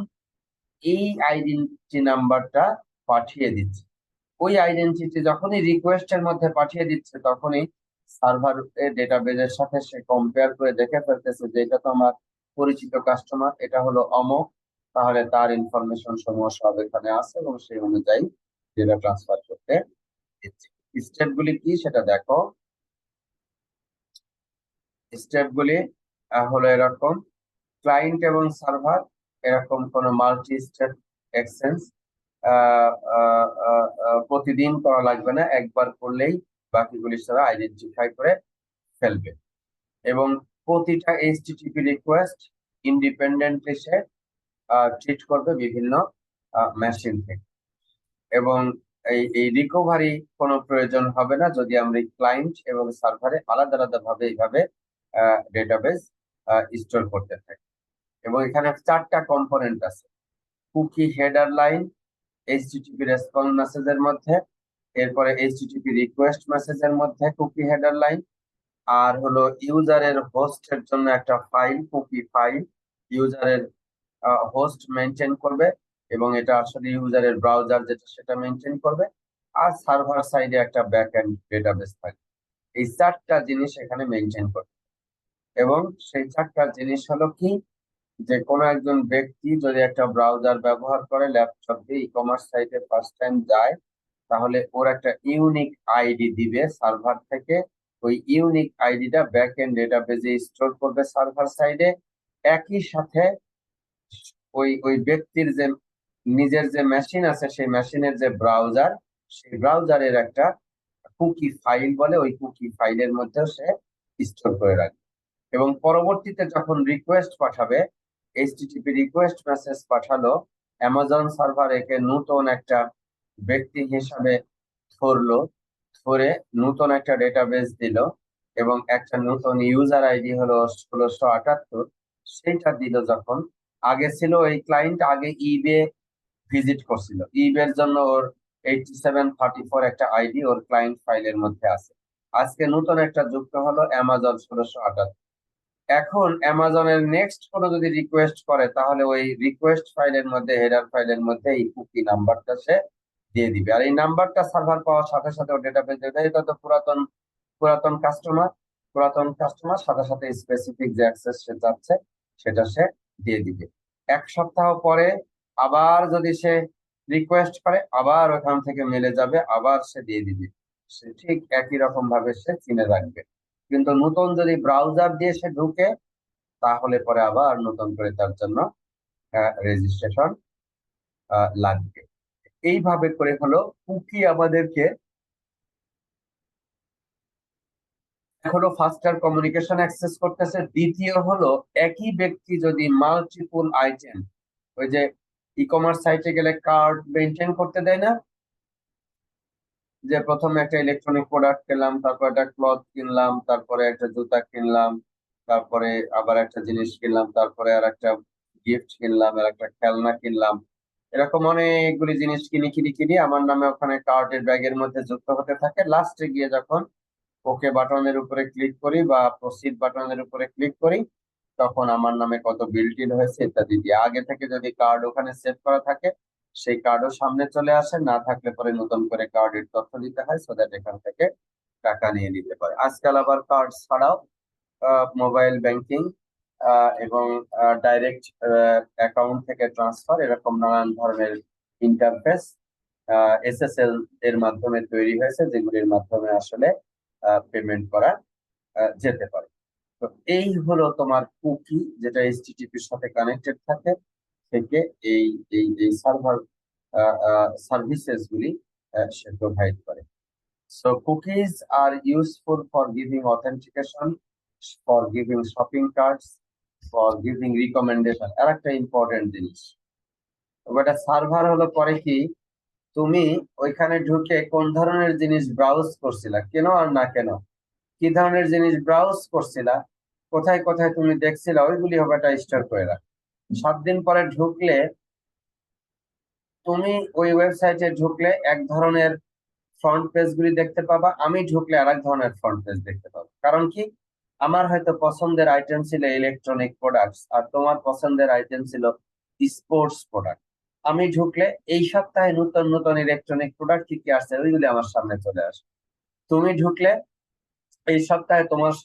এই আইডেন্টিটি নাম্বারটা পাঠিয়ে দিচ্ছে। ওই আইডেন্টিটি যখনই রিকোয়েস্টের মধ্যে পাঠিয়ে দিচ্ছে, তখনই সার্ভার ডেটাবেজের সাথে সে কম্পেয়ার করে দেখে ফেলতেছে যে এটা তো আমার পরিচিত কাস্টমার, এটা হলো অমুক, তাহলে তার ইনফরমেশন সমূহ সব এখানে আছে, এবং সেই অনুযায়ী ডেটা ট্রান্সফার করতে দিচ্ছে। স্টেপগুলি কি সেটা দেখো। স্টেপগুলি হলো এরকম: ক্লায়েন্ট এবং সার্ভার এরকম কোনো মাল্টি স্টেপ এক্সচেঞ্জ প্রতিদিন করা লাগবে না, একবার করলেই বাকিগুলি সারা আইডেন্টিফাই করে ফেলবে। এবং প্রতিটা এইচটিটিপি রিকোয়েস্ট ইন্ডিপেন্ডেন্টলি সে ট্রিট করবে বিভিন্ন মেশিন থেকে। এবং এই রিকভারি কোনো প্রয়োজন হবে না যদি আমরা ক্লায়েন্ট এবং সার্ভারে আলাদা আলাদা ভাবে এইভাবে ডেটাবেস স্টোর করতে থাকি। এবং এখানে 4টা কম্পোনেন্ট আছে: cookie header line HTTP response মেসেজের মধ্যে, এরপরে এইচটিটিপি রিকোয়েস্ট মেসেজের মধ্যে কুকি হেডার লাইন, আর হলো ইউজারের হোস্টের জন্য একটা ফাইল, কুকি ফাইল ইউজারের হোস্ট মেনটেন করবে, এবং এটা আসলে ইউজারের ব্রাউজার যেটা সেটা মেনটেন করবে। আর সার্ভার সাইডে একটা ব্যাকএন্ড ডেটাবেস থাকবে। এই 4টা জিনিস এখানে মেনটেন করবে। এবং সেই 4টা জিনিস হলো কি, যে কোনো একজন ব্যক্তি যদি একটা ব্রাউজার ব্যবহার করে ল্যাপটপ দিয়ে ই কমার্স সাইটে ফার্স্ট টাইম যায়, তাহলে ওর একটা ইউনিক আইডি দিবে সার্ভার থেকে। ওই ইউনিক আইডিটা ব্যাক এন্ড ডেটাবেজে স্টোর করবে সার্ভার সাইডে। একই সাথে ওই ওই ব্যক্তির যে নিজের যে মেশিন আছে, সেই মেশিনের যে ব্রাউজার, সেই ব্রাউজারের একটা কুকি ফাইল বলে, ওই কুকি ফাইলের মধ্যেও সে স্টোর করে রাখবে। এবং পরবর্তীতে যখন রিকোয়েস্ট পাঠাবে, এইচটিটিপি রিকোয়েস্ট মেসেজ পাঠালো, অ্যামাজন সার্ভার একে নতুন একটা ব্যক্তি হিসাবে ধরলো, ধরে নতুন একটা ডেটাবেস দিল, এবং একটা নতুন ইউজার আইডি হলো 1678, সেইটা দিল। যখন আগে ছিল এই ক্লায়েন্ট আগে ইবে ভিজিট করছিল, ইবের জন্য ওর 8734 একটা আইডি ওর ক্লায়েন্ট ফাইলের মধ্যে আছে। আজকে নতুন একটা যুক্ত হলো অ্যামাজন 1678। এখন অ্যামাজনের নেক্সট কোনো যদি রিকোয়েস্ট করে, তাহলে ওই রিকোয়েস্ট ফাইলের মধ্যে, হেডার ফাইলের মধ্যে এই কুকি নাম্বারটা সে দিয়ে দিবে। আর এই নাম্বারটা সার্ভার পাওয়ার সাথে সাথে ও ডেটাবেস দেবে, এটা তো পুরাতন পুরাতন কাস্টমার সাথে সাথে স্পেসিফিক যে অ্যাক্সেস সে চাচ্ছে সেটা সে দিয়ে দিবে। 1 সপ্তাহ পরে আবার যদি সে রিকোয়েস্ট করে, আবার ওখান থেকে মেলে যাবে, আবার সে দিয়ে দিবে। সে ঠিক একই রকম ভাবে সে চিনে রাখবে। কিন্তু নতুন যদি ব্রাউজার দিয়ে সে ঢুকে, তাহলে পরে আবার নতুন করে তার জন্য রেজিস্ট্রেশন লাগবে। এইভাবে করে হলো কুকি আমাদেরকে হলো ফাস্টার কমিউনিকেশন অ্যাক্সেস করতেছে। দ্বিতীয় হলো একই ব্যক্তি যদি মাল্টিপল আইটেম, ওই যে ই কমার্স সাইটে গেলে কার্ড মেনটেন করতে দেয় না, যে প্রথমে একটা ইলেকট্রনিক প্রোডাক্ট কিনলাম, তারপর একটা ক্লথ কিনলাম, তারপরে একটা জুতা কিনলাম, তারপরে আবার একটা জিনিস কিনলাম, তারপরে আর একটা গিফট কিনলাম, আর একটা খেলনা কিনলাম, এরকম অনেকগুলি জিনিস কিনি কিনি কিনি আমার নামে ওখানে কার্ডের ব্যাগের মধ্যে যুক্ত হতে থাকে। লাস্টে গিয়ে যখন ওকে বাটনের উপরে ক্লিক করি বা প্রসিড বাটনের উপরে ক্লিক করি, তখন আমার নামে কত বিল টিল হয়েছে ইত্যাদি দিয়ে, আগে থেকে যদি কার্ড ওখানে সেভ করা থাকে সেই কার্ডও সামনে চলে আসে, না থাকলে পরে নতুন করে কার্ডের তথ্য দিতে হয়, সো দ্যাট এখান থেকে টাকা নিয়ে নিতে পারে। আজকাল আবার কার্ড ছাড়াও মোবাইল ব্যাংকিং এবং ডাইরেক্ট অ্যাকাউন্ট থেকে ট্রান্সফার, এরকম নানান ধরনের ইন্টারফেস এসএসএল এর মাধ্যমে তৈরি হয়েছে, যেগুলির মাধ্যমে আসলে পেমেন্ট করা যেতে পারে। তো এই হলো তোমার কুকি, যেটা এইচটিটিপির সাথে কানেক্টেড থাকে, থেকে এই এই এই সার্ভার সার্ভিসেস গুলি সে প্রোভাইড করে। So cookies are useful for giving authentication, for giving shopping carts, for giving recommendation. আর একটা ইম্পর্টেন্ট জিনিস, ওটা সার্ভার হলো পরে কি, তুমি ওইখানে ঢুকে কোন ধরনের জিনিস ব্রাউজ করছিলা, কেন আর না কেন, কি ধরনের জিনিস ব্রাউজ করছিলা, কোথায় কোথায় তুমি দেখছিলা, ওইগুলি হবে একটা স্টোর করে রাখ। 7 দিন পরে ঢুকলে তুমি ওই ওয়েবসাইটে ঢুকলে এক ধরনের ফ্রন্ট পেজ গুলি দেখতে পাবা, আমি ঢুকলে আরেক ধরনের ফ্রন্ট পেজ দেখতে পাবো। কারণ কি, আমার হয়তো পছন্দের আইটেম ছিল ইলেকট্রনিক প্রোডাক্টস, আর তোমার পছন্দের আইটেম ছিল স্পোর্টস প্রোডাক্ট। আমি ঢুকলে এই সপ্তাহে নতুন নতুন ইলেকট্রনিক প্রোডাক্ট কি কি আসছে ওইগুলি আমার সামনে চলে আসে। তুমি ঢুকলে এই সপ্তাহে তোমার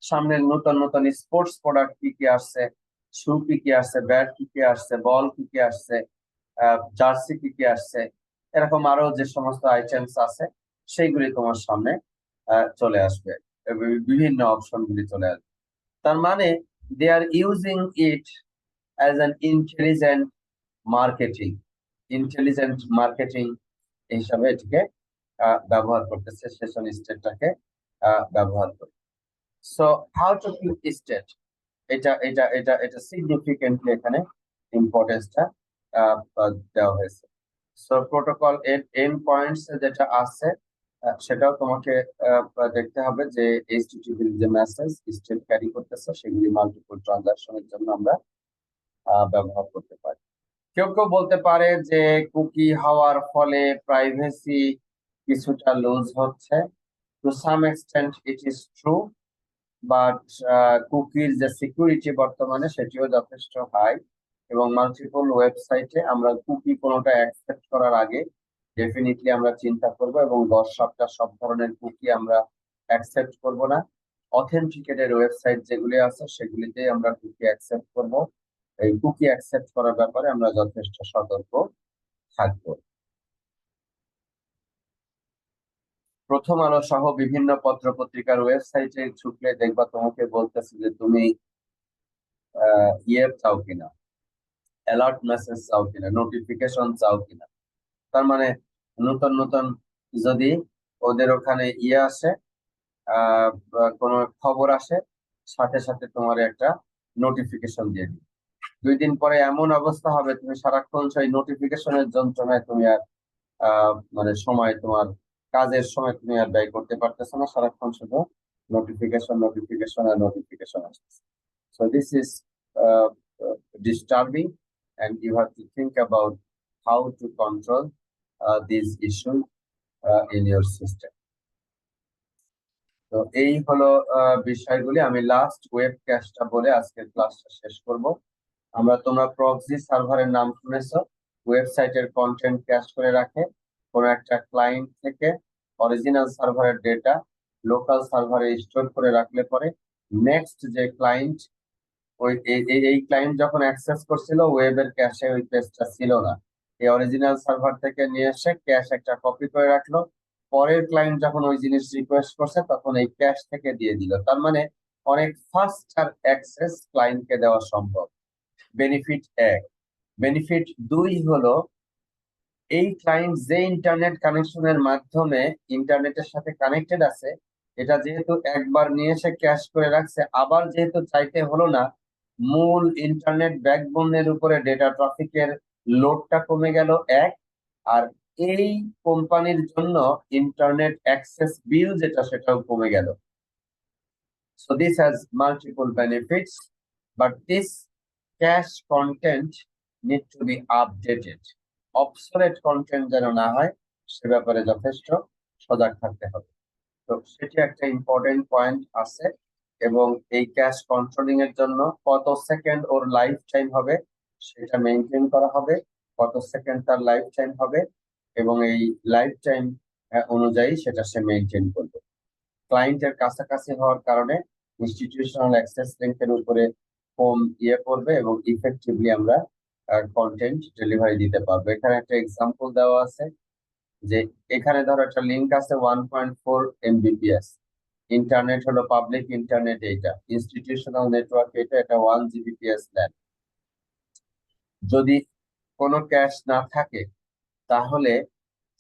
সামনে নতুন নতুন স্পোর্টস প্রোডাক্ট কি কি আসছে, শু কি কি আসছে, ব্যাট কি কি আসছে, বল কি কি আসছে, জার্সি কি কি আসছে, এরকম আরো যে সমস্ত আইটেমস আছে সেইগুলি তোমার সামনে চলে আসবে, বিভিন্ন অপশন গুলি চলে আসবে। তার মানে they are using it as an intelligent marketing হিসাবে এটিকে ব্যবহার করতেছে, সেশন স্টেটটাকে ব্যবহার করে। So how to click state, এটা এটা এটা এটা সিগনিফিকেন্টলি এখানে ইম্পর্টেন্সটা দেওয়া হয়েছে। সো প্রোটোকল এর এন্ড পয়েন্টস যেটা আছে সেটাও তোমাকে দেখতে হবে, যে এইচটিটিপি যে মেসেজ স্টেট ক্যারি করতেছে সেগুলি মাল্টিপল ট্রানজাকশনের জন্য আমরা ব্যবহার করতে পারি। কেউ কেউ বলতে পারে যে কুকি হওয়ার ফলে প্রাইভেসি কিছুটা লুজ হচ্ছে। To some extent it is true, but কুকির যে সিকিউরিটি বর্তমানে সেটিও যথেষ্ট হাই, এবং মাল্টিপল ওয়েবসাইটে আমরা কুকি কোনোটা অ্যাকসেপ্ট করার আগে ডেফিনেটলি আমরা চিন্তা করব, এবং 10-7টা সব ধরনের কুকি আমরা অ্যাকসেপ্ট করব না। অথেন্টিকেটেড ওয়েবসাইট যেগুলি আছে সেগুলিতে আমরা কুকি অ্যাকসেপ্ট করব। এই কুকি অ্যাকসেপ্ট করার ব্যাপারে আমরা যথেষ্ট সতর্ক থাকবো। প্রথম আলো সহ বিভিন্ন পত্র পত্রিকার ওয়েবসাইটে ঢুকলে দেখবা তোমাকে বলতেছে যে তুমি ইয়ে চাও কিনা, অ্যালার্ট মেসেজ চাও কিনা, নোটিফিকেশন চাও কিনা। তার মানে নতুন নতুন যদি ওদের ওখানে ইয়ে আসে, কোনো খবর আসে, সাথে সাথে তোমার একটা নোটিফিকেশন দিয়ে দিবে। 2 দিন পরে এমন অবস্থা হবে তুমি সারাক্ষণ সেই নোটিফিকেশনের যন্ত্রণায় তুমি আর মানে সময়, তোমার কাজের সময় তুমি আর ব্যয় করতে পারতেছো না, সারাক্ষণ শুধু নোটিফিকেশন নোটিফিকেশন আর নোটিফিকেশন আসতেছে। So this is disturbing, and you have to think about how to control these issues in your system. তো এই হলো বিষয়গুলি। আমি লাস্ট ওয়েব ক্যাশটা বলে আজকের ক্লাসটা শেষ করব। তোমরা প্রক্সি সার্ভারের নাম শুনেছো, ওয়েবসাইটের কন্টেন্ট ক্যাশ করে রাখে, কোন একটা ক্লায়েন্ট থেকে অরিজিনাল সার্ভারের ডেটা লোকাল সার্ভারে স্টোর করে রাখলে পরে নেক্সট যে ক্লায়েন্ট, ওই এই ক্লায়েন্ট যখন অ্যাক্সেস করছিল ওয়েবের ক্যাশে ওই পেজটা ছিল না, এই অরিজিনাল সার্ভার থেকে নিয়ে এসে ক্যাশ একটা কপি করে রাখলো, পরের ক্লায়েন্ট যখন ওই জিনিস রিকোয়েস্ট করছে তখন এই ক্যাশ থেকে দিয়ে দিল। তার মানে অনেক ফাস্টার অ্যাক্সেস ক্লায়েন্টকে দেওয়া সম্ভব। বেনিফিট 1। বেনিফিট 2 হলো এই ক্লায়েন্ট যে ইন্টারনেট কানেকশনের মাধ্যমে ইন্টারনেটের সাথে কানেক্টেড আছে, এটা যেহেতু একবার নিয়ে এসে ক্যাশ করে রাখছে, আবার যেহেতু চাইতে হলো না, মূল ইন্টারনেট ব্যাকবোনের উপরে ডেটা ট্রাফিকের লোডটা কমে গেল এক। আর এই কোম্পানির জন্য ইন্টারনেট অ্যাক্সেস বিল যেটা, সেটাও কমে গেল। So this has multiple benefits, but this cache content need to be updated. Obsolete content যেন না হয়, সে ব্যাপারে যথেষ্ট সজাগ থাকতে হবে। তো সেটি একটা ইম্পর্টেন্ট পয়েন্ট আছে। এবং এই ক্যাশ কন্ট্রোলিং এর জন্য কত সেকেন্ড ওর লাইফ টাইম হবে সেটা মেনটেন করা হবে, কত সেকেন্ড তার লাইফ টাইম হবে, এবং এই লাইফ টাইম অনুযায়ী সেটা সে মেনটেন করবে। ক্লায়েন্টের কাছাকাছি হওয়ার কারণে ইনস্টিটিউশনাল অ্যাক্সেস লিঙ্কের উপরে কম পড়বে এবং ইফেক্টিভলি আমরা কন্টেন্ট ডেলিভারি দিতে পারবো। এখানে একটা এক্সাম্পল দেওয়া আছে যে এখানে ধরো একটা লিঙ্ক আছে 1.4 Mbps, ইন্টারনেট হলো পাবলিক ইন্টারনেট, এইটা ইনস্টিটিউশনাল নেটওয়ার্ক, এটা 1 Gbps নেন। যদি কোনো ক্যাশ না থাকে তাহলে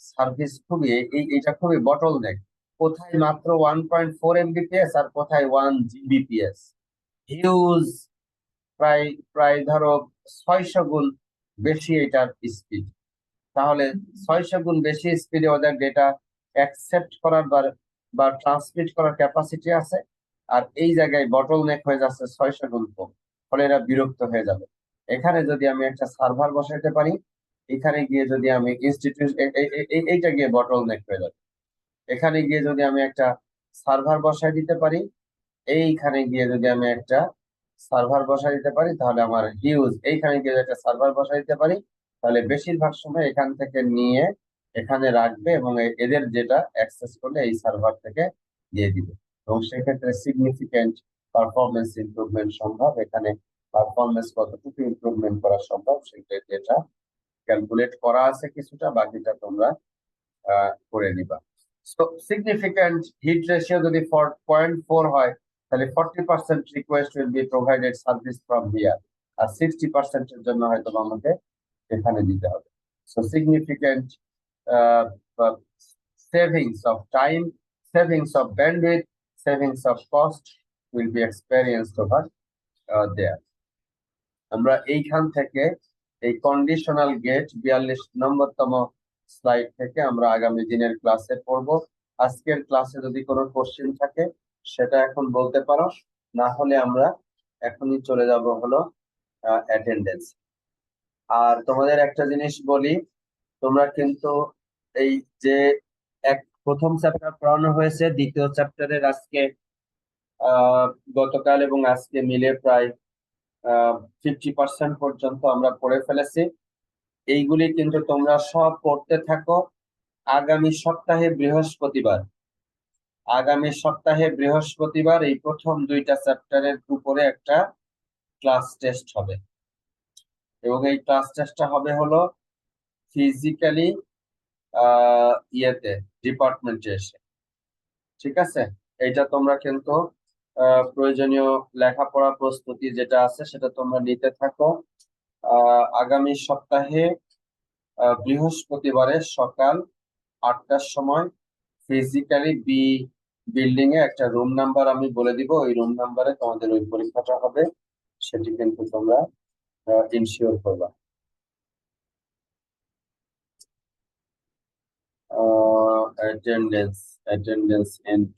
সার্ভিস খুবই এটা খুবই বটলনেক। কোথায় মাত্র 1.4 Mbps আর কোথায় 1 Gbps, হিউজ, প্রায় প্রায় ধরো 600 গুণ বেশি এটার স্পিড। তাহলে 600 গুণ বেশি স্পিডে ওদের ডেটা অ্যাকসেপ্ট করার বা ট্রান্সমিট করার ক্যাপাসিটি আছে, আর এই জায়গায় বটলনেক হয়ে যাচ্ছে 600 গুণ কম। ফলে এরা বিরক্ত হয়ে যাবে। এখানে যদি আমি একটা সার্ভার বসাইতে পারি, এখানে গিয়ে যদি আমি এইটা গিয়ে বটলনেক হয়ে যাবে। এখানে গিয়ে যদি আমি একটা সার্ভার বসাই দিতে পারি, এইখানে গিয়ে যদি আমি একটা সার্ভার বসাই দিতে পারি, তাহলে আমার হিউজ, এইখানে গিয়ে একটা সার্ভার বসাই দিতে পারি, তাহলে বেশিরভাগ সময় এখান থেকে নিয়ে এখানে রাখবে এবং এদের যেটা অ্যাক্সেস করলে এই সার্ভার থেকে দিয়ে দিবে, এবং সেক্ষেত্রে সিগনিফিকেন্ট পারফরমেন্স ইমপ্রুভমেন্ট সম্ভব। এখানে পারফরমেন্স কতটুকু ইমপ্রুভমেন্ট করা সম্ভব সেটা যেটা ক্যালকুলেট করা আছে কিছুটা, বাকিটা তোমরা করে নিবা। সো সিগনিফিক্যান্ট হিট রেশিও যদি 0.4 হয়, তাহলে 40% request will be provided service from here, আর 60% এর জন্য হয়তো আমাকে এখানে দিতে হবে। So significant savings of time, savings of bandwidth, savings of cost will be experienced over there. আমরা এইখান থেকে এই কন্ডিশনাল গেট 42 নম্বরতম স্লাইড থেকে আমরা আগামী দিনের ক্লাসে পড়ব। আজকের ক্লাসে যদি কোনো কোশ্চেন থাকে সেটা এখন বলতে পারো, না হলে আমরা এখনই চলে যাব হলো অ্যাটেন্ডেন্স। আর তোমাদের একটা জিনিস বলি, তোমরা কিন্তু এই যে প্রথম চ্যাপ্টার পড়ানো হয়েছে, দ্বিতীয় চ্যাপ্টারের আজকে গতকাল এবং আজকে মিলে প্রায় 50% পর্যন্ত আমরা পড়ে ফেলেছি। এইগুলি কিন্তু তোমরা সব পড়তে থাকো। আগামী সপ্তাহে বৃহস্পতিবার এই প্রথম দুইটা চ্যাপ্টারের উপরে একটা ক্লাস টেস্ট হবে, এবং এই ক্লাস টেস্টটা হবে হলো ফিজিক্যালি ডিপার্টমেন্টে এসে। ঠিক আছে, এইটা তোমরা কিন্তু প্রয়োজনীয় লেখাপড়া প্রস্তুতি যেটা আছে সেটা তোমরা নিতে থাকো। আগামী সপ্তাহে বৃহস্পতিবারে সকাল 8টার সময় ফিজিক্যালি বি বিল্ডিং এ একটা রুম নাম্বার আমি বলে দিব, ওই রুম নাম্বারে তোমাদের ওই পরীক্ষাটা হবে, সেটি কিন্তু তোমরা ইনশিওর করবা। অ্যাটেন্ডেন্স এন্ড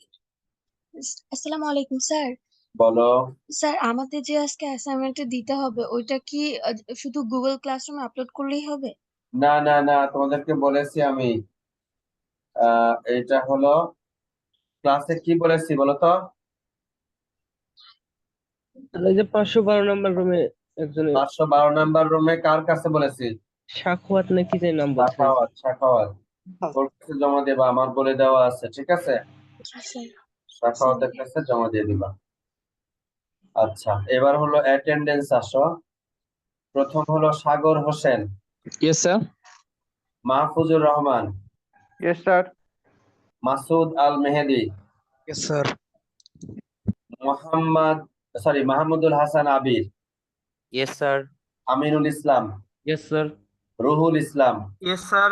আসসালামু আলাইকুম স্যার। বলো। স্যার আমাদের যে আজকে অ্যাসাইনমেন্টে দিতে হবে ওইটা কি শুধু গুগল ক্লাসরুমে আপলোড করলেই হবে? না না না, তোমাদেরকে বলেছি আমি, এটা হলো ক্লাসে কি বলেছি বলো তো? ওই যে 512 নাম্বার রুমে একজনের 512 নাম্বার রুমে কার কাছে বলেছি? সাখাওয়াত নাকি যে নাম বলছে। সাখাওয়াত ওর কাছে জমা দেবা, আমার বলে দেওয়া আছে। ঠিক আছে, সাখাওয়াতের কাছে জমা দিয়ে দিবা। আচ্ছা, এবার হলো অ্যাটেন্ডেন্স আসো। প্রথম হলো সাগর Hossain, Yes, sir. Mahfuzur Rahman, Yes, sir. Masud আল মেহেদি, Yes, sir. মাহমুদুল হাসান আবির, Yes, sir. Aminul Islam, Yes, sir. Ruhul ইসলাম, Yes, sir.